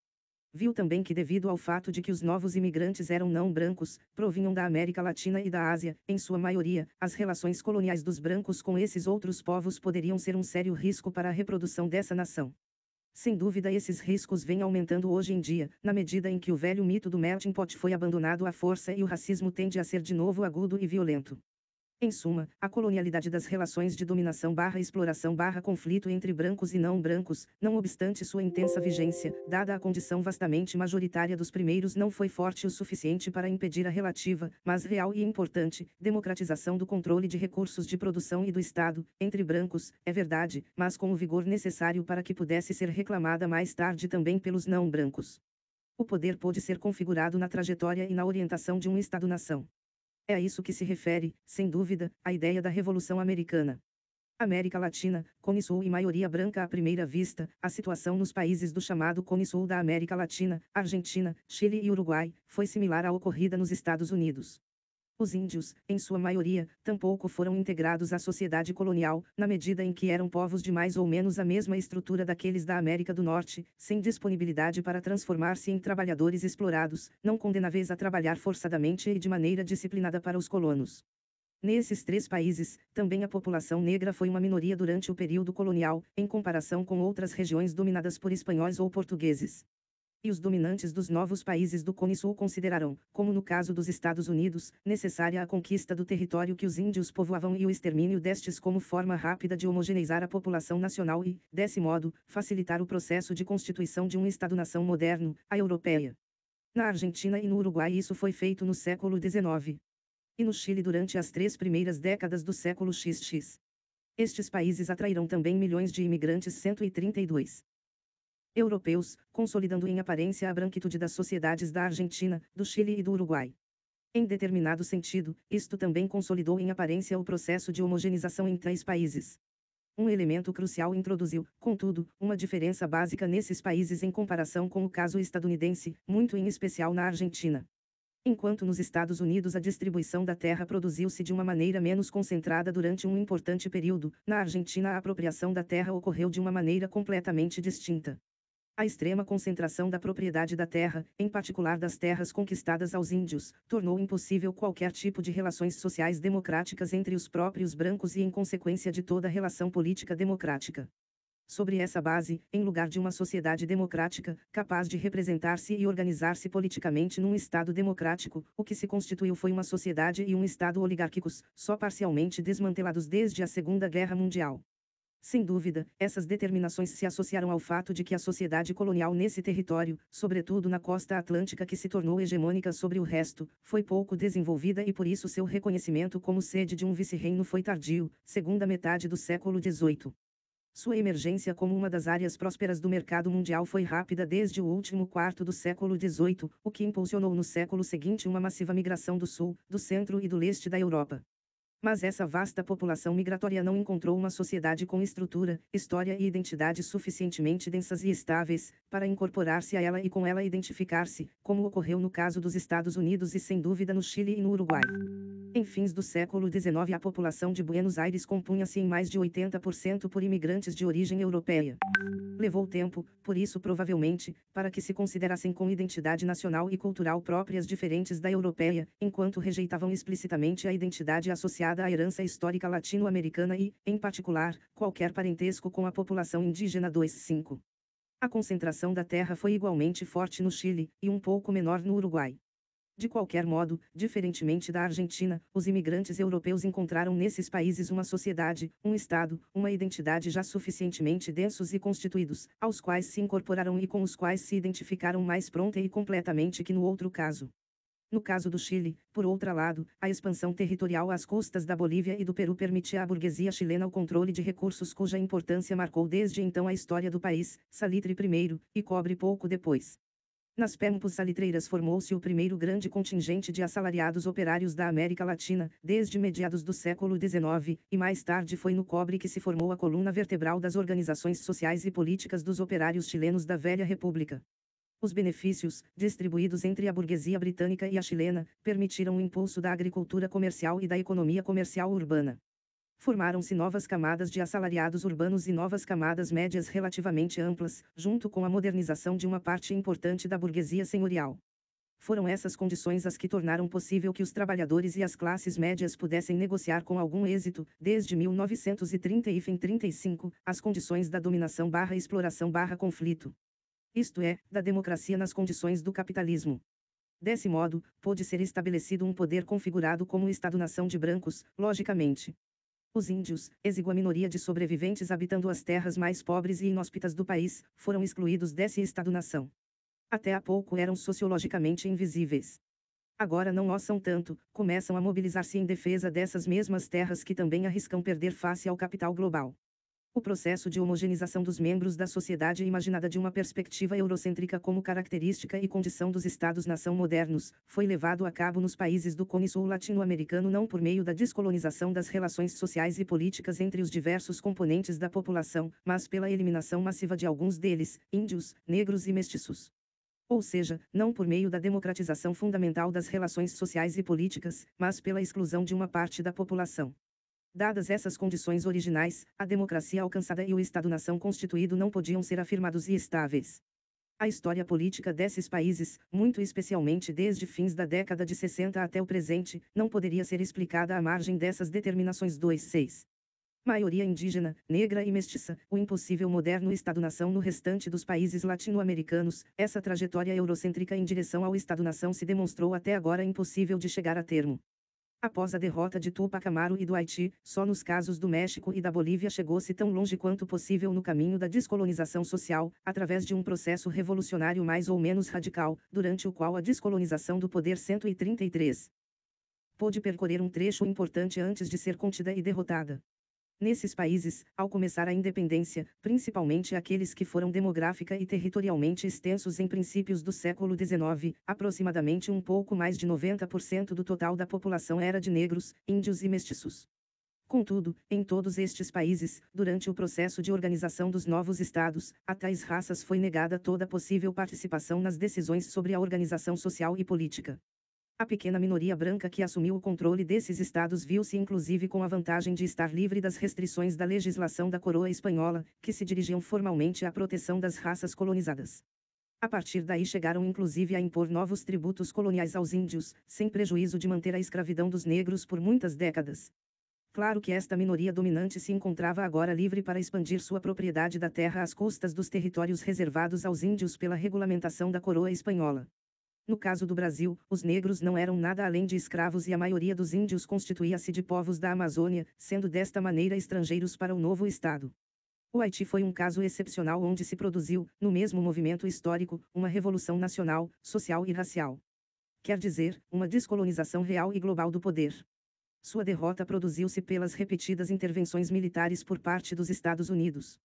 Viu também que devido ao fato de que os novos imigrantes eram não brancos, provinham da América Latina e da Ásia, em sua maioria, as relações coloniais dos brancos com esses outros povos poderiam ser um sério risco para a reprodução dessa nação. Sem dúvida esses riscos vêm aumentando hoje em dia, na medida em que o velho mito do melting pot foi abandonado à força e o racismo tende a ser de novo agudo e violento. Em suma, a colonialidade das relações de dominação/exploração/conflito entre brancos e não brancos, não obstante sua intensa vigência, dada a condição vastamente majoritária dos primeiros, não foi forte o suficiente para impedir a relativa, mas real e importante, democratização do controle de recursos de produção e do Estado, entre brancos, é verdade, mas com o vigor necessário para que pudesse ser reclamada mais tarde também pelos não brancos. O poder pôde ser configurado na trajetória e na orientação de um Estado-nação. É a isso que se refere, sem dúvida, a ideia da Revolução Americana. América Latina, Cone Sul e maioria branca à primeira vista, a situação nos países do chamado Cone Sul da América Latina, Argentina, Chile e Uruguai, foi similar à ocorrida nos Estados Unidos. Os índios, em sua maioria, tampouco foram integrados à sociedade colonial, na medida em que eram povos de mais ou menos a mesma estrutura daqueles da América do Norte, sem disponibilidade para transformar-se em trabalhadores explorados, não condenáveis a trabalhar forçadamente e de maneira disciplinada para os colonos. Nesses três países, também a população negra foi uma minoria durante o período colonial, em comparação com outras regiões dominadas por espanhóis ou portugueses. E os dominantes dos novos países do Cone Sul considerarão, como no caso dos Estados Unidos, necessária a conquista do território que os índios povoavam e o extermínio destes como forma rápida de homogeneizar a população nacional e, desse modo, facilitar o processo de constituição de um Estado-nação moderno, a europeia. Na Argentina e no Uruguai isso foi feito no século XIX. E no Chile durante as 3 primeiras décadas do século XX. Estes países atraíram também milhões de imigrantes 132. Europeus, consolidando em aparência a branquitude das sociedades da Argentina, do Chile e do Uruguai. Em determinado sentido, isto também consolidou em aparência o processo de homogeneização em três países. Um elemento crucial introduziu, contudo, uma diferença básica nesses países em comparação com o caso estadunidense, muito em especial na Argentina. Enquanto nos Estados Unidos a distribuição da terra produziu-se de uma maneira menos concentrada durante um importante período, na Argentina a apropriação da terra ocorreu de uma maneira completamente distinta. A extrema concentração da propriedade da terra, em particular das terras conquistadas aos índios, tornou impossível qualquer tipo de relações sociais democráticas entre os próprios brancos e em consequência de toda relação política democrática. Sobre essa base, em lugar de uma sociedade democrática, capaz de representar-se e organizar-se politicamente num Estado democrático, o que se constituiu foi uma sociedade e um Estado oligárquicos, só parcialmente desmantelados desde a Segunda Guerra Mundial. Sem dúvida, essas determinações se associaram ao fato de que a sociedade colonial nesse território, sobretudo na costa atlântica que se tornou hegemônica sobre o resto, foi pouco desenvolvida e por isso seu reconhecimento como sede de um vice-reino foi tardio, segunda metade do século XVIII. Sua emergência como uma das áreas prósperas do mercado mundial foi rápida desde o último quarto do século XVIII, o que impulsionou no século seguinte uma massiva migração do sul, do centro e do leste da Europa. Mas essa vasta população migratória não encontrou uma sociedade com estrutura, história e identidade suficientemente densas e estáveis, para incorporar-se a ela e com ela identificar-se, como ocorreu no caso dos Estados Unidos e sem dúvida no Chile e no Uruguai. Em fins do século XIX a população de Buenos Aires compunha-se em mais de 80% por imigrantes de origem europeia. Levou tempo, por isso provavelmente, para que se considerassem com identidade nacional e cultural próprias diferentes da europeia, enquanto rejeitavam explicitamente a identidade associada à herança histórica latino-americana e, em particular, qualquer parentesco com a população indígena. 2.5. A concentração da terra foi igualmente forte no Chile, e um pouco menor no Uruguai. De qualquer modo, diferentemente da Argentina, os imigrantes europeus encontraram nesses países uma sociedade, um Estado, uma identidade já suficientemente densos e constituídos, aos quais se incorporaram e com os quais se identificaram mais pronta e completamente que no outro caso. No caso do Chile, por outro lado, a expansão territorial às custas da Bolívia e do Peru permitia à burguesia chilena o controle de recursos cuja importância marcou desde então a história do país, salitre primeiro, e cobre pouco depois. Nas Pampas salitreiras formou-se o primeiro grande contingente de assalariados operários da América Latina, desde meados do século XIX, e mais tarde foi no cobre que se formou a coluna vertebral das organizações sociais e políticas dos operários chilenos da velha República. Os benefícios, distribuídos entre a burguesia britânica e a chilena, permitiram o impulso da agricultura comercial e da economia comercial urbana. Formaram-se novas camadas de assalariados urbanos e novas camadas médias relativamente amplas, junto com a modernização de uma parte importante da burguesia senhorial. Foram essas condições as que tornaram possível que os trabalhadores e as classes médias pudessem negociar com algum êxito, desde 1930 e fim 35, as condições da dominação/exploração/conflito. Isto é, da democracia nas condições do capitalismo. Desse modo, pôde ser estabelecido um poder configurado como Estado-nação de brancos, logicamente. Os índios, exígua minoria de sobreviventes habitando as terras mais pobres e inóspitas do país, foram excluídos desse Estado-nação. Até há pouco eram sociologicamente invisíveis. Agora não o são tanto, começam a mobilizar-se em defesa dessas mesmas terras que também arriscam perder face ao capital global. O processo de homogeneização dos membros da sociedade imaginada de uma perspectiva eurocêntrica como característica e condição dos Estados-nação modernos, foi levado a cabo nos países do Cone Sul latino-americano não por meio da descolonização das relações sociais e políticas entre os diversos componentes da população, mas pela eliminação massiva de alguns deles, índios, negros e mestiços. Ou seja, não por meio da democratização fundamental das relações sociais e políticas, mas pela exclusão de uma parte da população. Dadas essas condições originais, a democracia alcançada e o Estado-nação constituído não podiam ser afirmados e estáveis. A história política desses países, muito especialmente desde fins da década de 60 até o presente, não poderia ser explicada à margem dessas determinações. 2.6. Maioria indígena, negra e mestiça, o impossível moderno Estado-nação no restante dos países latino-americanos, essa trajetória eurocêntrica em direção ao Estado-nação se demonstrou até agora impossível de chegar a termo. Após a derrota de Tupac Amaru e do Haiti, só nos casos do México e da Bolívia chegou-se tão longe quanto possível no caminho da descolonização social, através de um processo revolucionário mais ou menos radical, durante o qual a descolonização do poder 133 pôde percorrer um trecho importante antes de ser contida e derrotada. Nesses países, ao começar a independência, principalmente aqueles que foram demográfica e territorialmente extensos em princípios do século XIX, aproximadamente um pouco mais de 90% do total da população era de negros, índios e mestiços. Contudo, em todos estes países, durante o processo de organização dos novos estados, a tais raças foi negada toda possível participação nas decisões sobre a organização social e política. A pequena minoria branca que assumiu o controle desses estados viu-se inclusive com a vantagem de estar livre das restrições da legislação da coroa espanhola, que se dirigiam formalmente à proteção das raças colonizadas. A partir daí chegaram inclusive a impor novos tributos coloniais aos índios, sem prejuízo de manter a escravidão dos negros por muitas décadas. Claro que esta minoria dominante se encontrava agora livre para expandir sua propriedade da terra às custas dos territórios reservados aos índios pela regulamentação da coroa espanhola. No caso do Brasil, os negros não eram nada além de escravos e a maioria dos índios constituía-se de povos da Amazônia, sendo desta maneira estrangeiros para o novo Estado. O Haiti foi um caso excepcional onde se produziu, no mesmo movimento histórico, uma revolução nacional, social e racial. Quer dizer, uma descolonização real e global do poder. Sua derrota produziu-se pelas repetidas intervenções militares por parte dos Estados Unidos.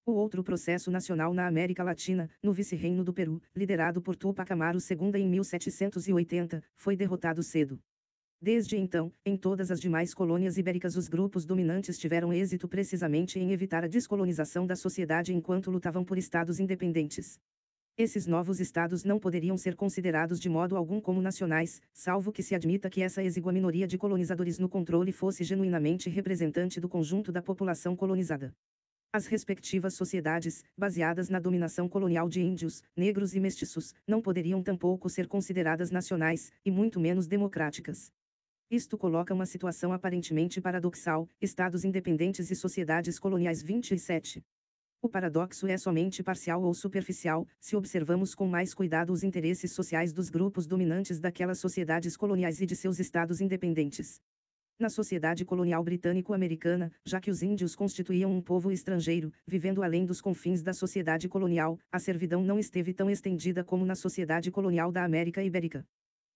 O outro processo nacional na América Latina, no vice-reino do Peru, liderado por Túpac Amaru II em 1780, foi derrotado cedo. Desde então, em todas as demais colônias ibéricas os grupos dominantes tiveram êxito precisamente em evitar a descolonização da sociedade enquanto lutavam por estados independentes. Esses novos estados não poderiam ser considerados de modo algum como nacionais, salvo que se admita que essa exígua minoria de colonizadores no controle fosse genuinamente representante do conjunto da população colonizada. As respectivas sociedades, baseadas na dominação colonial de índios, negros e mestiços, não poderiam tampouco ser consideradas nacionais, e muito menos democráticas. Isto coloca uma situação aparentemente paradoxal: estados independentes e sociedades coloniais. 27. O paradoxo é somente parcial ou superficial, se observamos com mais cuidado os interesses sociais dos grupos dominantes daquelas sociedades coloniais e de seus estados independentes. Na sociedade colonial britânico-americana, já que os índios constituíam um povo estrangeiro, vivendo além dos confins da sociedade colonial, a servidão não esteve tão estendida como na sociedade colonial da América Ibérica.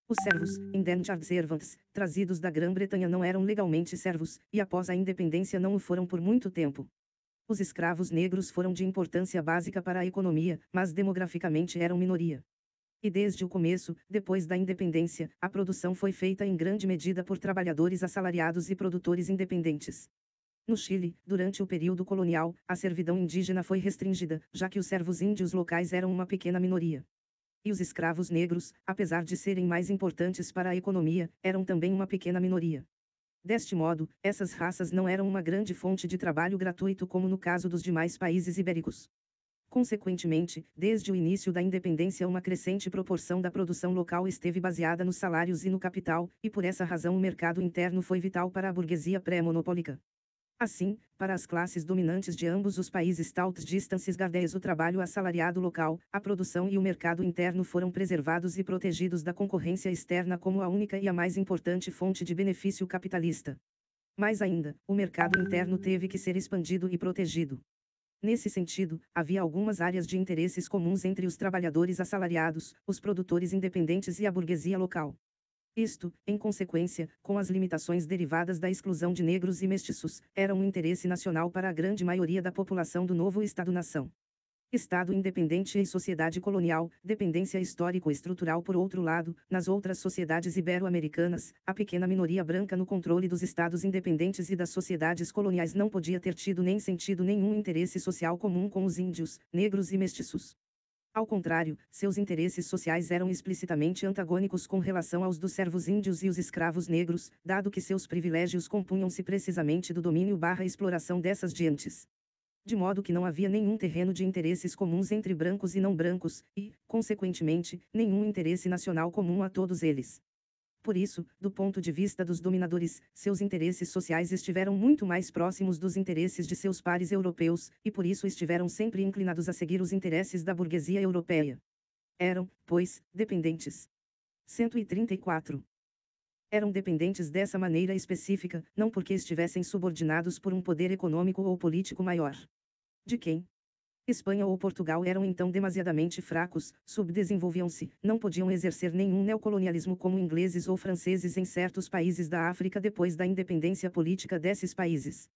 Os servos, indentured servants, trazidos da Grã-Bretanha não eram legalmente servos, e após a independência não o foram por muito tempo. Os escravos negros foram de importância básica para a economia, mas demograficamente eram minoria. E desde o começo, depois da independência, a produção foi feita em grande medida por trabalhadores assalariados e produtores independentes. No Chile, durante o período colonial, a servidão indígena foi restringida, já que os servos índios locais eram uma pequena minoria. E os escravos negros, apesar de serem mais importantes para a economia, eram também uma pequena minoria. Deste modo, essas raças não eram uma grande fonte de trabalho gratuito como no caso dos demais países ibéricos. Consequentemente, desde o início da independência uma crescente proporção da produção local esteve baseada nos salários e no capital, e por essa razão o mercado interno foi vital para a burguesia pré-monopólica. Assim, para as classes dominantes de ambos os países Stout Distances Gardens o trabalho assalariado local, a produção e o mercado interno foram preservados e protegidos da concorrência externa como a única e a mais importante fonte de benefício capitalista. Mais ainda, o mercado interno teve que ser expandido e protegido. Nesse sentido, havia algumas áreas de interesses comuns entre os trabalhadores assalariados, os produtores independentes e a burguesia local. Isto, em consequência, com as limitações derivadas da exclusão de negros e mestiços, era um interesse nacional para a grande maioria da população do novo Estado-nação. Estado independente e sociedade colonial, dependência histórico-estrutural. Por outro lado, nas outras sociedades ibero-americanas, a pequena minoria branca no controle dos estados independentes e das sociedades coloniais não podia ter tido nem sentido nenhum interesse social comum com os índios, negros e mestiços. Ao contrário, seus interesses sociais eram explicitamente antagônicos com relação aos dos servos índios e os escravos negros, dado que seus privilégios compunham-se precisamente do domínio/exploração dessas gentes. De modo que não havia nenhum terreno de interesses comuns entre brancos e não brancos, e, consequentemente, nenhum interesse nacional comum a todos eles. Por isso, do ponto de vista dos dominadores, seus interesses sociais estiveram muito mais próximos dos interesses de seus pares europeus, e por isso estiveram sempre inclinados a seguir os interesses da burguesia europeia. Eram, pois, dependentes. 134. Eram dependentes dessa maneira específica, não porque estivessem subordinados por um poder econômico ou político maior. De quem? Espanha ou Portugal eram então demasiadamente fracos, subdesenvolviam-se, não podiam exercer nenhum neocolonialismo como ingleses ou franceses em certos países da África depois da independência política desses países.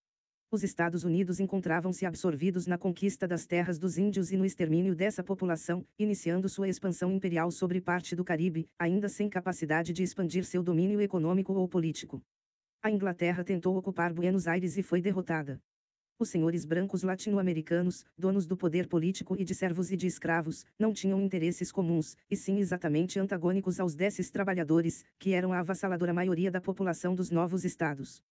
Os Estados Unidos encontravam-se absorvidos na conquista das terras dos índios e no extermínio dessa população, iniciando sua expansão imperial sobre parte do Caribe, ainda sem capacidade de expandir seu domínio econômico ou político. A Inglaterra tentou ocupar Buenos Aires e foi derrotada. Os senhores brancos latino-americanos, donos do poder político e de servos e de escravos, não tinham interesses comuns, e sim exatamente antagônicos aos desses trabalhadores, que eram a avassaladora maioria da população dos novos estados.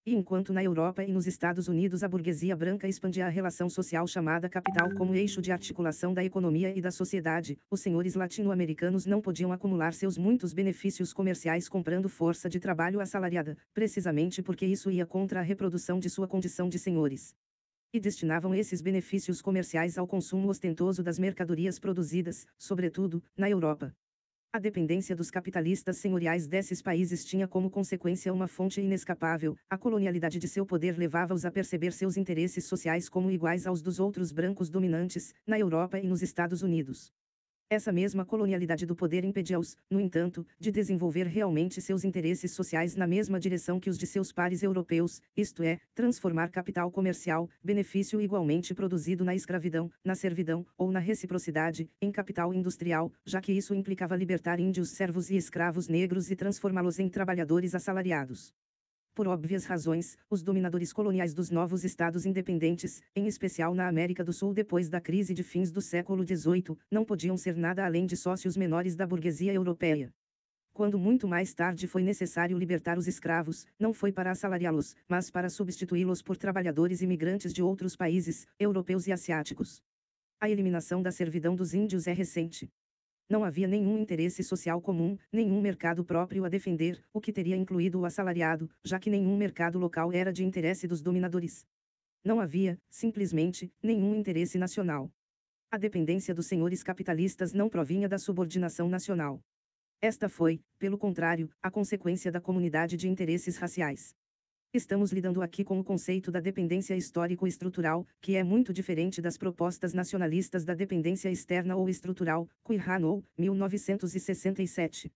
E enquanto na Europa e nos Estados Unidos a burguesia branca expandia a relação social chamada capital como eixo de articulação da economia e da sociedade, os senhores latino-americanos não podiam acumular seus muitos benefícios comerciais comprando força de trabalho assalariada, precisamente porque isso ia contra a reprodução de sua condição de senhores. E destinavam esses benefícios comerciais ao consumo ostentoso das mercadorias produzidas, sobretudo, na Europa. A dependência dos capitalistas senhoriais desses países tinha como consequência uma fonte inescapável: a colonialidade de seu poder levava-os a perceber seus interesses sociais como iguais aos dos outros brancos dominantes, na Europa e nos Estados Unidos. Essa mesma colonialidade do poder impedia-os, no entanto, de desenvolver realmente seus interesses sociais na mesma direção que os de seus pares europeus, isto é, transformar capital comercial, benefício igualmente produzido na escravidão, na servidão, ou na reciprocidade, em capital industrial, já que isso implicava libertar índios servos e escravos negros e transformá-los em trabalhadores assalariados. Por óbvias razões, os dominadores coloniais dos novos estados independentes, em especial na América do Sul depois da crise de fins do século XVIII, não podiam ser nada além de sócios menores da burguesia europeia. Quando muito mais tarde foi necessário libertar os escravos, não foi para assalariá-los, mas para substituí-los por trabalhadores imigrantes de outros países, europeus e asiáticos. A eliminação da servidão dos índios é recente. Não havia nenhum interesse social comum, nenhum mercado próprio a defender, o que teria incluído o assalariado, já que nenhum mercado local era de interesse dos dominadores. Não havia, simplesmente, nenhum interesse nacional. A dependência dos senhores capitalistas não provinha da subordinação nacional. Esta foi, pelo contrário, a consequência da comunidade de interesses raciais. Estamos lidando aqui com o conceito da dependência histórico-estrutural, que é muito diferente das propostas nacionalistas da dependência externa ou estrutural, Quijano, 1967.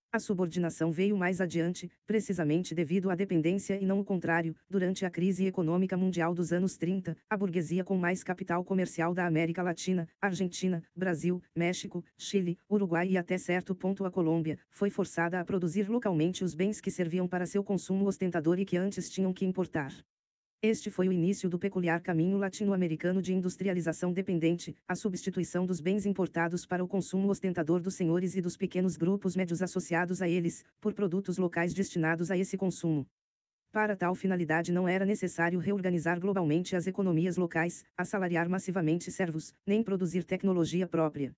A subordinação veio mais adiante, precisamente devido à dependência e não o contrário. Durante a crise econômica mundial dos anos 30, a burguesia com mais capital comercial da América Latina, Argentina, Brasil, México, Chile, Uruguai e até certo ponto a Colômbia, foi forçada a produzir localmente os bens que serviam para seu consumo ostentador e que antes tinham que importar. Este foi o início do peculiar caminho latino-americano de industrialização dependente, a substituição dos bens importados para o consumo ostentador dos senhores e dos pequenos grupos médios associados a eles, por produtos locais destinados a esse consumo. Para tal finalidade não era necessário reorganizar globalmente as economias locais, assalariar massivamente servos, nem produzir tecnologia própria.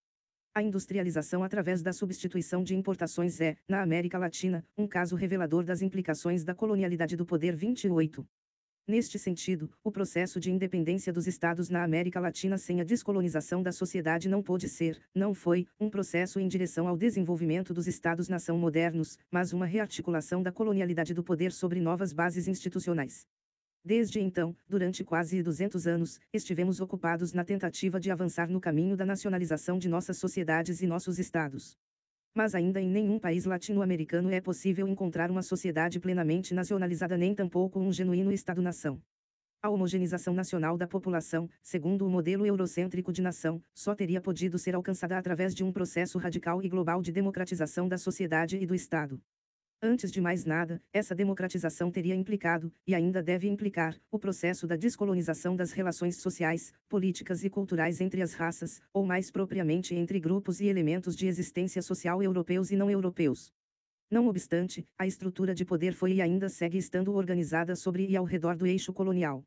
A industrialização através da substituição de importações é, na América Latina, um caso revelador das implicações da colonialidade do poder 28. Neste sentido, o processo de independência dos estados na América Latina sem a descolonização da sociedade não pôde ser, não foi, um processo em direção ao desenvolvimento dos estados-nação modernos, mas uma rearticulação da colonialidade do poder sobre novas bases institucionais. Desde então, durante quase 200 anos, estivemos ocupados na tentativa de avançar no caminho da nacionalização de nossas sociedades e nossos estados. Mas ainda em nenhum país latino-americano é possível encontrar uma sociedade plenamente nacionalizada nem tampouco um genuíno Estado-nação. A homogeneização nacional da população, segundo o modelo eurocêntrico de nação, só teria podido ser alcançada através de um processo radical e global de democratização da sociedade e do Estado. Antes de mais nada, essa democratização teria implicado, e ainda deve implicar, o processo da descolonização das relações sociais, políticas e culturais entre as raças, ou mais propriamente entre grupos e elementos de existência social europeus e não europeus. Não obstante, a estrutura de poder foi e ainda segue estando organizada sobre e ao redor do eixo colonial.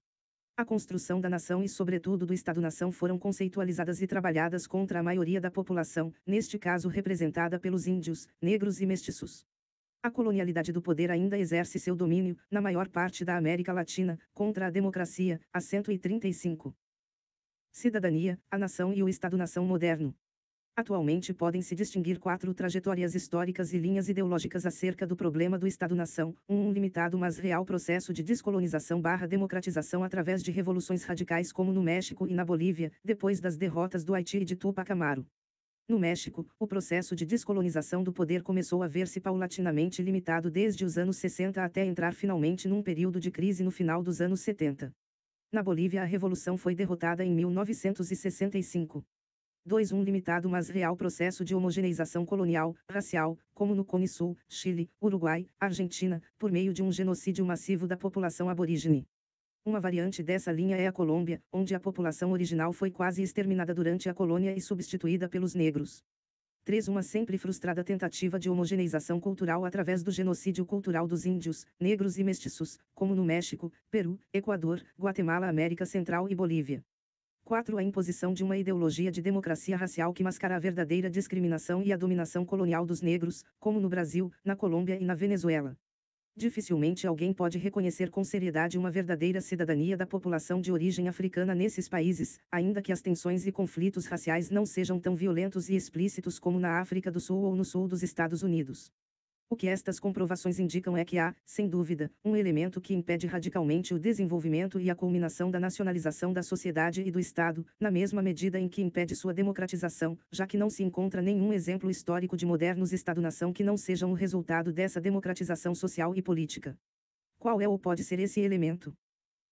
A construção da nação e sobretudo do Estado-nação foram conceitualizadas e trabalhadas contra a maioria da população, neste caso representada pelos índios, negros e mestiços. A colonialidade do poder ainda exerce seu domínio, na maior parte da América Latina, contra a democracia, a 135. Cidadania, a nação e o Estado-nação moderno. Atualmente podem-se distinguir 4 trajetórias históricas e linhas ideológicas acerca do problema do Estado-nação, um limitado mas real processo de descolonização/democratização através de revoluções radicais como no México e na Bolívia, depois das derrotas do Haiti e de Tupac Amaru. No México, o processo de descolonização do poder começou a ver-se paulatinamente limitado desde os anos 60 até entrar finalmente num período de crise no final dos anos 70. Na Bolívia a revolução foi derrotada em 1965. 2. Um limitado mas real processo de homogeneização colonial, racial, como no Cone Sul, Chile, Uruguai, Argentina, por meio de um genocídio massivo da população aborígene. Uma variante dessa linha é a Colômbia, onde a população original foi quase exterminada durante a colônia e substituída pelos negros. 3. Uma sempre frustrada tentativa de homogeneização cultural através do genocídio cultural dos índios, negros e mestiços, como no México, Peru, Equador, Guatemala, América Central e Bolívia. 4. A imposição de uma ideologia de democracia racial que mascara a verdadeira discriminação e a dominação colonial dos negros, como no Brasil, na Colômbia e na Venezuela. Dificilmente alguém pode reconhecer com seriedade uma verdadeira cidadania da população de origem africana nesses países, ainda que as tensões e conflitos raciais não sejam tão violentos e explícitos como na África do Sul ou no sul dos Estados Unidos. O que estas comprovações indicam é que há, sem dúvida, um elemento que impede radicalmente o desenvolvimento e a culminação da nacionalização da sociedade e do Estado, na mesma medida em que impede sua democratização, já que não se encontra nenhum exemplo histórico de modernos Estado-nação que não sejam o resultado dessa democratização social e política. Qual é ou pode ser esse elemento?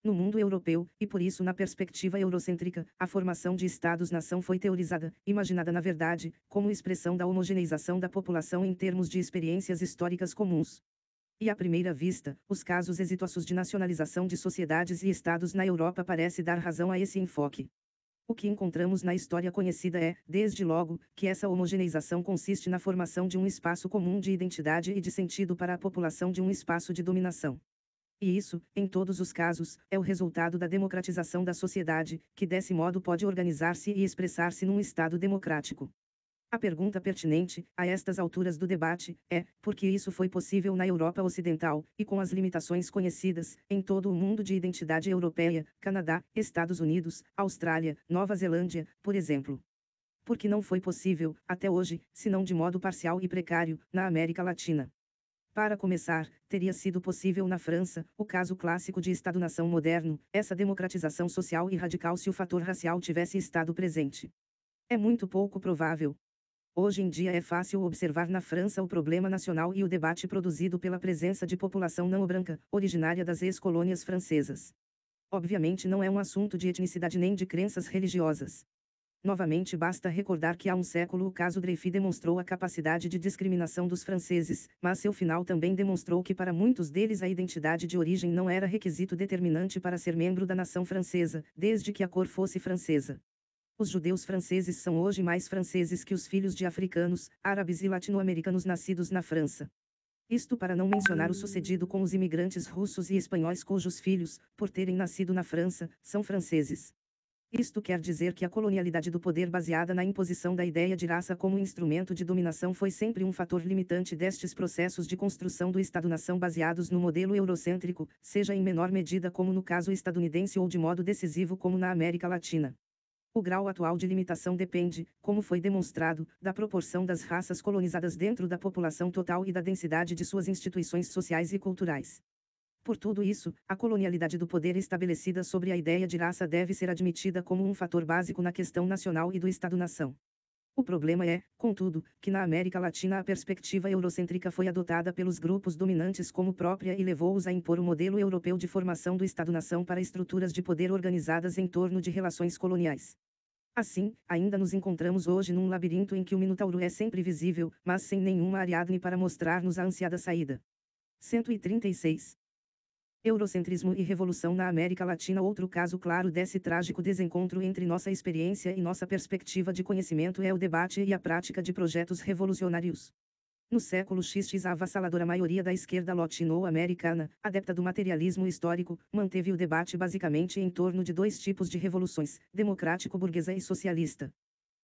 No mundo europeu, e por isso na perspectiva eurocêntrica, a formação de Estados-nação foi teorizada, imaginada na verdade, como expressão da homogeneização da população em termos de experiências históricas comuns. E à primeira vista, os casos exitosos de nacionalização de sociedades e Estados na Europa parece dar razão a esse enfoque. O que encontramos na história conhecida é, desde logo, que essa homogeneização consiste na formação de um espaço comum de identidade e de sentido para a população de um espaço de dominação. E isso, em todos os casos, é o resultado da democratização da sociedade, que desse modo pode organizar-se e expressar-se num Estado democrático. A pergunta pertinente, a estas alturas do debate, é: por que isso foi possível na Europa Ocidental, e com as limitações conhecidas, em todo o mundo de identidade europeia, Canadá, Estados Unidos, Austrália, Nova Zelândia, por exemplo? Por que não foi possível, até hoje, se não de modo parcial e precário, na América Latina? Para começar, teria sido possível na França, o caso clássico de Estado-nação moderno, essa democratização social e radical se o fator racial tivesse estado presente. É muito pouco provável. Hoje em dia é fácil observar na França o problema nacional e o debate produzido pela presença de população não branca, originária das ex-colônias francesas. Obviamente não é um assunto de etnicidade nem de crenças religiosas. Novamente basta recordar que há um século o caso Dreyfus demonstrou a capacidade de discriminação dos franceses, mas seu final também demonstrou que para muitos deles a identidade de origem não era requisito determinante para ser membro da nação francesa, desde que a cor fosse francesa. Os judeus franceses são hoje mais franceses que os filhos de africanos, árabes e latino-americanos nascidos na França. Isto para não mencionar o sucedido com os imigrantes russos e espanhóis cujos filhos, por terem nascido na França, são franceses. Isto quer dizer que a colonialidade do poder baseada na imposição da ideia de raça como instrumento de dominação foi sempre um fator limitante destes processos de construção do Estado-nação baseados no modelo eurocêntrico, seja em menor medida como no caso estadunidense ou de modo decisivo como na América Latina. O grau atual de limitação depende, como foi demonstrado, da proporção das raças colonizadas dentro da população total e da densidade de suas instituições sociais e culturais. Por tudo isso, a colonialidade do poder estabelecida sobre a ideia de raça deve ser admitida como um fator básico na questão nacional e do Estado-nação. O problema é, contudo, que na América Latina a perspectiva eurocêntrica foi adotada pelos grupos dominantes como própria e levou-os a impor o modelo europeu de formação do Estado-nação para estruturas de poder organizadas em torno de relações coloniais. Assim, ainda nos encontramos hoje num labirinto em que o Minotauro é sempre visível, mas sem nenhuma Ariadne para mostrar-nos a ansiada saída. 136. Eurocentrismo e revolução na América Latina. Outro caso claro desse trágico desencontro entre nossa experiência e nossa perspectiva de conhecimento é o debate e a prática de projetos revolucionários. No século XX a avassaladora maioria da esquerda latino-americana, adepta do materialismo histórico, manteve o debate basicamente em torno de dois tipos de revoluções, democrático-burguesa e socialista.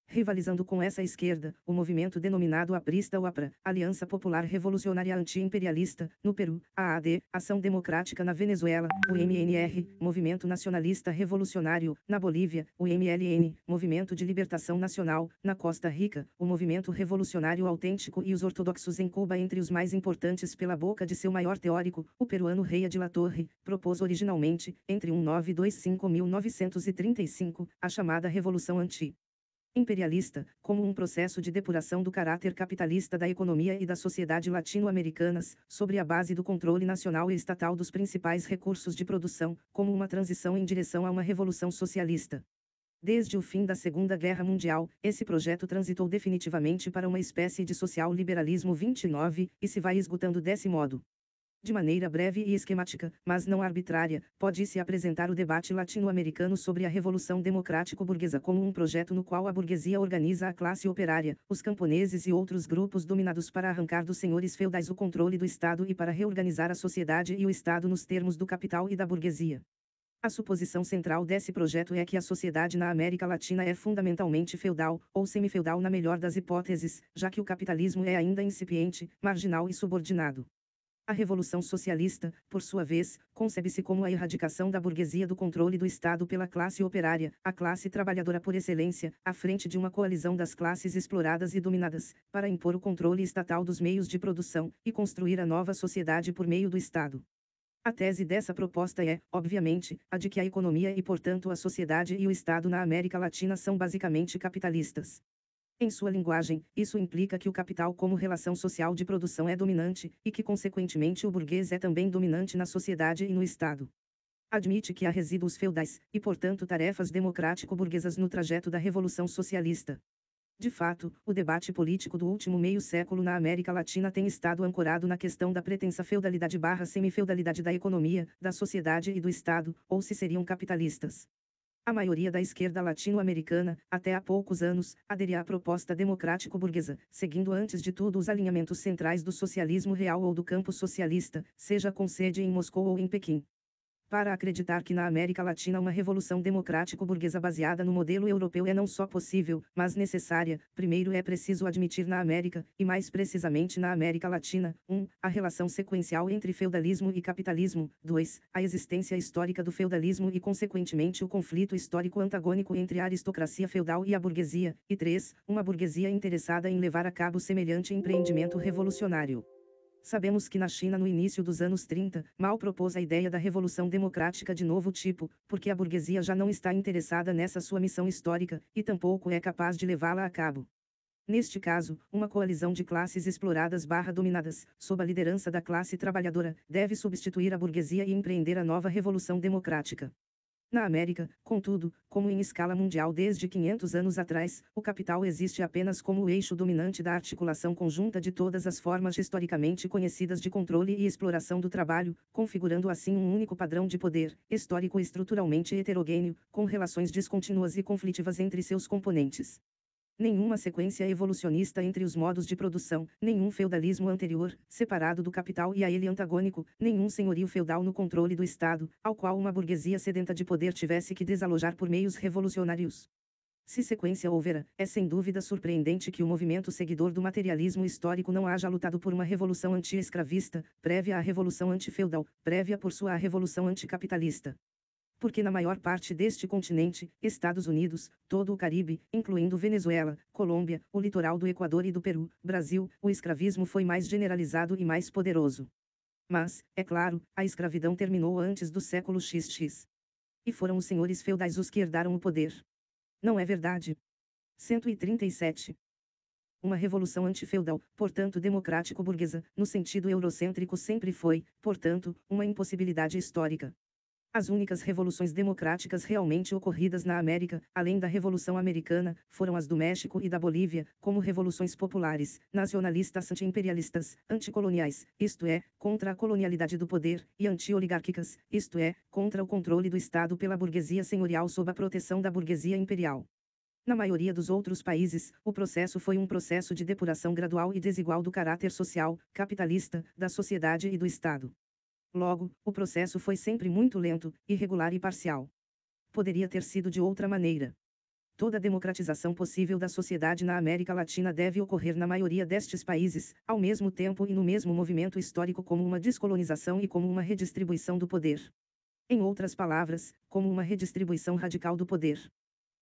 Rivalizando com essa esquerda, o movimento denominado aprista ou APRA, Aliança Popular Revolucionária Anti-Imperialista, no Peru, AAD, Ação Democrática na Venezuela, o MNR, Movimento Nacionalista Revolucionário, na Bolívia, o MLN, Movimento de Libertação Nacional, na Costa Rica, o Movimento Revolucionário Autêntico e os ortodoxos em Cuba. Entre os mais importantes pela boca de seu maior teórico, o peruano Reia de la Torre, propôs originalmente, entre 1925 e 1935, a chamada Revolução Anti-imperialista, como um processo de depuração do caráter capitalista da economia e da sociedade latino-americanas, sobre a base do controle nacional e estatal dos principais recursos de produção, como uma transição em direção a uma revolução socialista. Desde o fim da Segunda Guerra Mundial, esse projeto transitou definitivamente para uma espécie de social-liberalismo 29, e se vai esgotando desse modo. De maneira breve e esquemática, mas não arbitrária, pode-se apresentar o debate latino-americano sobre a Revolução Democrático-Burguesa como um projeto no qual a burguesia organiza a classe operária, os camponeses e outros grupos dominados para arrancar dos senhores feudais o controle do Estado e para reorganizar a sociedade e o Estado nos termos do capital e da burguesia. A suposição central desse projeto é que a sociedade na América Latina é fundamentalmente feudal, ou semifeudal na melhor das hipóteses, já que o capitalismo é ainda incipiente, marginal e subordinado. A Revolução Socialista, por sua vez, concebe-se como a erradicação da burguesia do controle do Estado pela classe operária, a classe trabalhadora por excelência, à frente de uma coalizão das classes exploradas e dominadas, para impor o controle estatal dos meios de produção, e construir a nova sociedade por meio do Estado. A tese dessa proposta é, obviamente, a de que a economia e portanto a sociedade e o Estado na América Latina são basicamente capitalistas. Em sua linguagem, isso implica que o capital como relação social de produção é dominante, e que consequentemente o burguês é também dominante na sociedade e no Estado. Admite que há resíduos feudais, e portanto tarefas democrático-burguesas no trajeto da Revolução Socialista. De fato, o debate político do último meio século na América Latina tem estado ancorado na questão da pretensa feudalidade/semifeudalidade da economia, da sociedade e do Estado, ou se seriam capitalistas. A maioria da esquerda latino-americana, até há poucos anos, aderia à proposta democrático-burguesa, seguindo antes de tudo os alinhamentos centrais do socialismo real ou do campo socialista, seja com sede em Moscou ou em Pequim. Para acreditar que na América Latina uma revolução democrático-burguesa baseada no modelo europeu é não só possível, mas necessária, primeiro é preciso admitir na América, e mais precisamente na América Latina, 1. A relação sequencial entre feudalismo e capitalismo, 2. A existência histórica do feudalismo e consequentemente o conflito histórico antagônico entre a aristocracia feudal e a burguesia, e 3. Uma burguesia interessada em levar a cabo semelhante empreendimento revolucionário. Sabemos que na China no início dos anos 30, Mao propôs a ideia da revolução democrática de novo tipo, porque a burguesia já não está interessada nessa sua missão histórica, e tampouco é capaz de levá-la a cabo. Neste caso, uma coalizão de classes exploradas/dominadas, sob a liderança da classe trabalhadora, deve substituir a burguesia e empreender a nova revolução democrática. Na América, contudo, como em escala mundial desde 500 anos atrás, o capital existe apenas como o eixo dominante da articulação conjunta de todas as formas historicamente conhecidas de controle e exploração do trabalho, configurando assim um único padrão de poder, histórico e estruturalmente heterogêneo, com relações descontínuas e conflitivas entre seus componentes. Nenhuma sequência evolucionista entre os modos de produção, nenhum feudalismo anterior, separado do capital e a ele antagônico, nenhum senhorio feudal no controle do Estado, ao qual uma burguesia sedenta de poder tivesse que desalojar por meios revolucionários. Se sequência houvera, é sem dúvida surpreendente que o movimento seguidor do materialismo histórico não haja lutado por uma revolução anti-escravista, prévia à revolução antifeudal, prévia por sua à revolução anticapitalista. Porque na maior parte deste continente, Estados Unidos, todo o Caribe, incluindo Venezuela, Colômbia, o litoral do Equador e do Peru, Brasil, o escravismo foi mais generalizado e mais poderoso. Mas, é claro, a escravidão terminou antes do século XX. E foram os senhores feudais os que herdaram o poder. Não é verdade? 137. Uma revolução antifeudal, portanto democrático-burguesa, no sentido eurocêntrico sempre foi, portanto, uma impossibilidade histórica. As únicas revoluções democráticas realmente ocorridas na América, além da Revolução Americana, foram as do México e da Bolívia, como revoluções populares, nacionalistas anti-imperialistas, anticoloniais, isto é, contra a colonialidade do poder, e anti-oligárquicas, isto é, contra o controle do Estado pela burguesia senhorial sob a proteção da burguesia imperial. Na maioria dos outros países, o processo foi um processo de depuração gradual e desigual do caráter social, capitalista, da sociedade e do Estado. Logo, o processo foi sempre muito lento, irregular e parcial. Poderia ter sido de outra maneira. Toda a democratização possível da sociedade na América Latina deve ocorrer na maioria destes países, ao mesmo tempo e no mesmo movimento histórico como uma descolonização e como uma redistribuição do poder. Em outras palavras, como uma redistribuição radical do poder.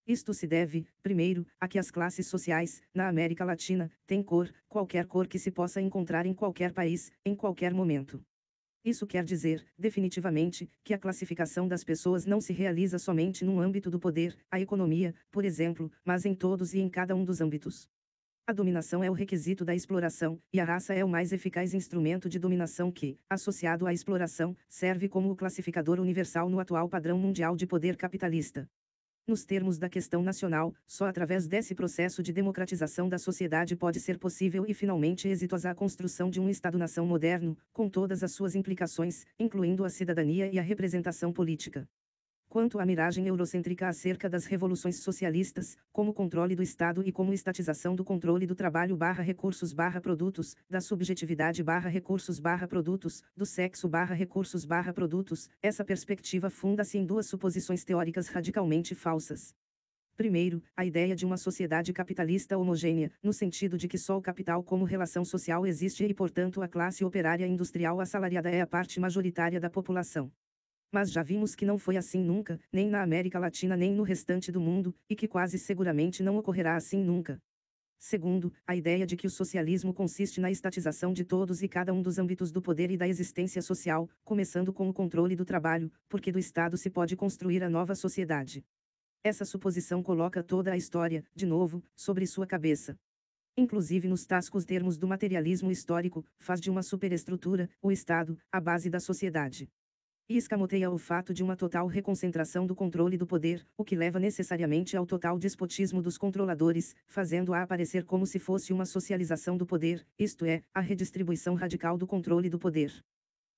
Isto se deve, primeiro, a que as classes sociais, na América Latina, têm cor, qualquer cor que se possa encontrar em qualquer país, em qualquer momento. Isso quer dizer, definitivamente, que a classificação das pessoas não se realiza somente no âmbito do poder, a economia, por exemplo, mas em todos e em cada um dos âmbitos. A dominação é o requisito da exploração, e a raça é o mais eficaz instrumento de dominação que, associado à exploração, serve como o classificador universal no atual padrão mundial de poder capitalista. Nos termos da questão nacional, só através desse processo de democratização da sociedade pode ser possível e finalmente exitosa a construção de um Estado-nação moderno, com todas as suas implicações, incluindo a cidadania e a representação política. Quanto à miragem eurocêntrica acerca das revoluções socialistas, como controle do Estado e como estatização do controle do trabalho/recursos/produtos, da subjetividade/recursos/produtos, do sexo/recursos/produtos, essa perspectiva funda-se em duas suposições teóricas radicalmente falsas. Primeiro, a ideia de uma sociedade capitalista homogênea, no sentido de que só o capital como relação social existe e, portanto, a classe operária industrial assalariada é a parte majoritária da população. Mas já vimos que não foi assim nunca, nem na América Latina nem no restante do mundo, e que quase seguramente não ocorrerá assim nunca. Segundo, a ideia de que o socialismo consiste na estatização de todos e cada um dos âmbitos do poder e da existência social, começando com o controle do trabalho, porque do Estado se pode construir a nova sociedade. Essa suposição coloca toda a história, de novo, sobre sua cabeça. Inclusive nos tascos termos do materialismo histórico, faz de uma superestrutura, o Estado, a base da sociedade. E escamoteia o fato de uma total reconcentração do controle do poder, o que leva necessariamente ao total despotismo dos controladores, fazendo-a aparecer como se fosse uma socialização do poder, isto é, a redistribuição radical do controle do poder.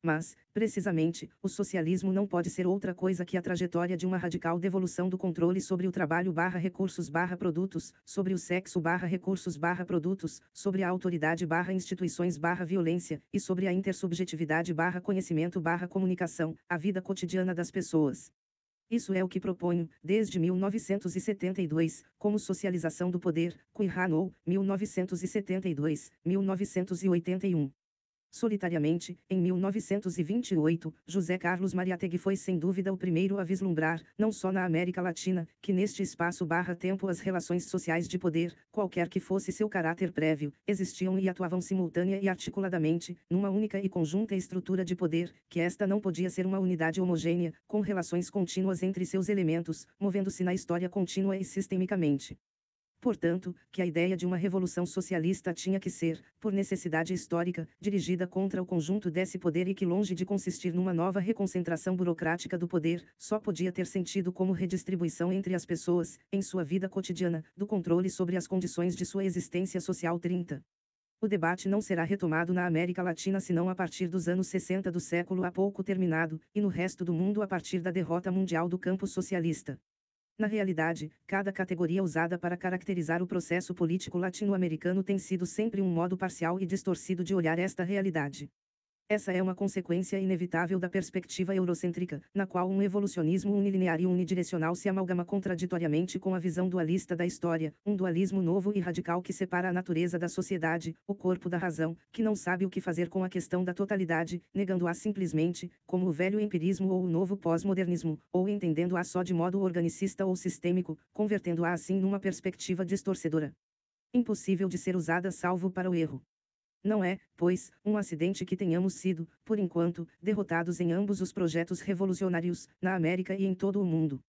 Mas, precisamente, o socialismo não pode ser outra coisa que a trajetória de uma radical devolução do controle sobre o trabalho/recursos/produtos, sobre o sexo/recursos/produtos, sobre a autoridade/instituições/violência, e sobre a intersubjetividade/conhecimento/comunicação, a vida cotidiana das pessoas. Isso é o que proponho, desde 1972, como socialização do poder, Quirrano, 1972, 1981. Solitariamente, em 1928, José Carlos Mariátegui foi sem dúvida o primeiro a vislumbrar, não só na América Latina, que neste espaço/tempo as relações sociais de poder, qualquer que fosse seu caráter prévio, existiam e atuavam simultânea e articuladamente, numa única e conjunta estrutura de poder, que esta não podia ser uma unidade homogênea, com relações contínuas entre seus elementos, movendo-se na história contínua e sistemicamente. Portanto, que a ideia de uma revolução socialista tinha que ser, por necessidade histórica, dirigida contra o conjunto desse poder e que longe de consistir numa nova reconcentração burocrática do poder, só podia ter sentido como redistribuição entre as pessoas, em sua vida cotidiana, do controle sobre as condições de sua existência social. 30. O debate não será retomado na América Latina senão a partir dos anos 60 do século há pouco terminado, e no resto do mundo a partir da derrota mundial do campo socialista. Na realidade, cada categoria usada para caracterizar o processo político latino-americano tem sido sempre um modo parcial e distorcido de olhar esta realidade. Essa é uma consequência inevitável da perspectiva eurocêntrica, na qual um evolucionismo unilinear e unidirecional se amalgama contraditoriamente com a visão dualista da história, um dualismo novo e radical que separa a natureza da sociedade, o corpo da razão, que não sabe o que fazer com a questão da totalidade, negando-a simplesmente, como o velho empirismo ou o novo pós-modernismo, ou entendendo-a só de modo organicista ou sistêmico, convertendo-a assim numa perspectiva distorcedora. Impossível de ser usada salvo para o erro. Não é, pois, um acidente que tenhamos sido, por enquanto, derrotados em ambos os projetos revolucionários, na América e em todo o mundo.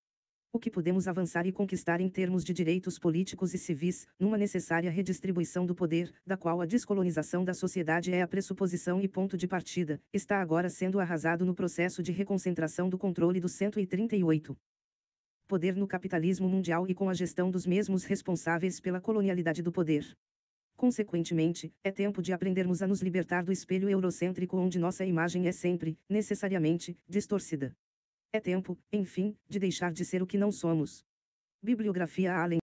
O que podemos avançar e conquistar em termos de direitos políticos e civis, numa necessária redistribuição do poder, da qual a descolonização da sociedade é a pressuposição e ponto de partida, está agora sendo arrasado no processo de reconcentração do controle do 138. Poder no capitalismo mundial e com a gestão dos mesmos responsáveis pela colonialidade do poder. Consequentemente, é tempo de aprendermos a nos libertar do espelho eurocêntrico onde nossa imagem é sempre, necessariamente, distorcida. É tempo, enfim, de deixar de ser o que não somos. Bibliografia Allen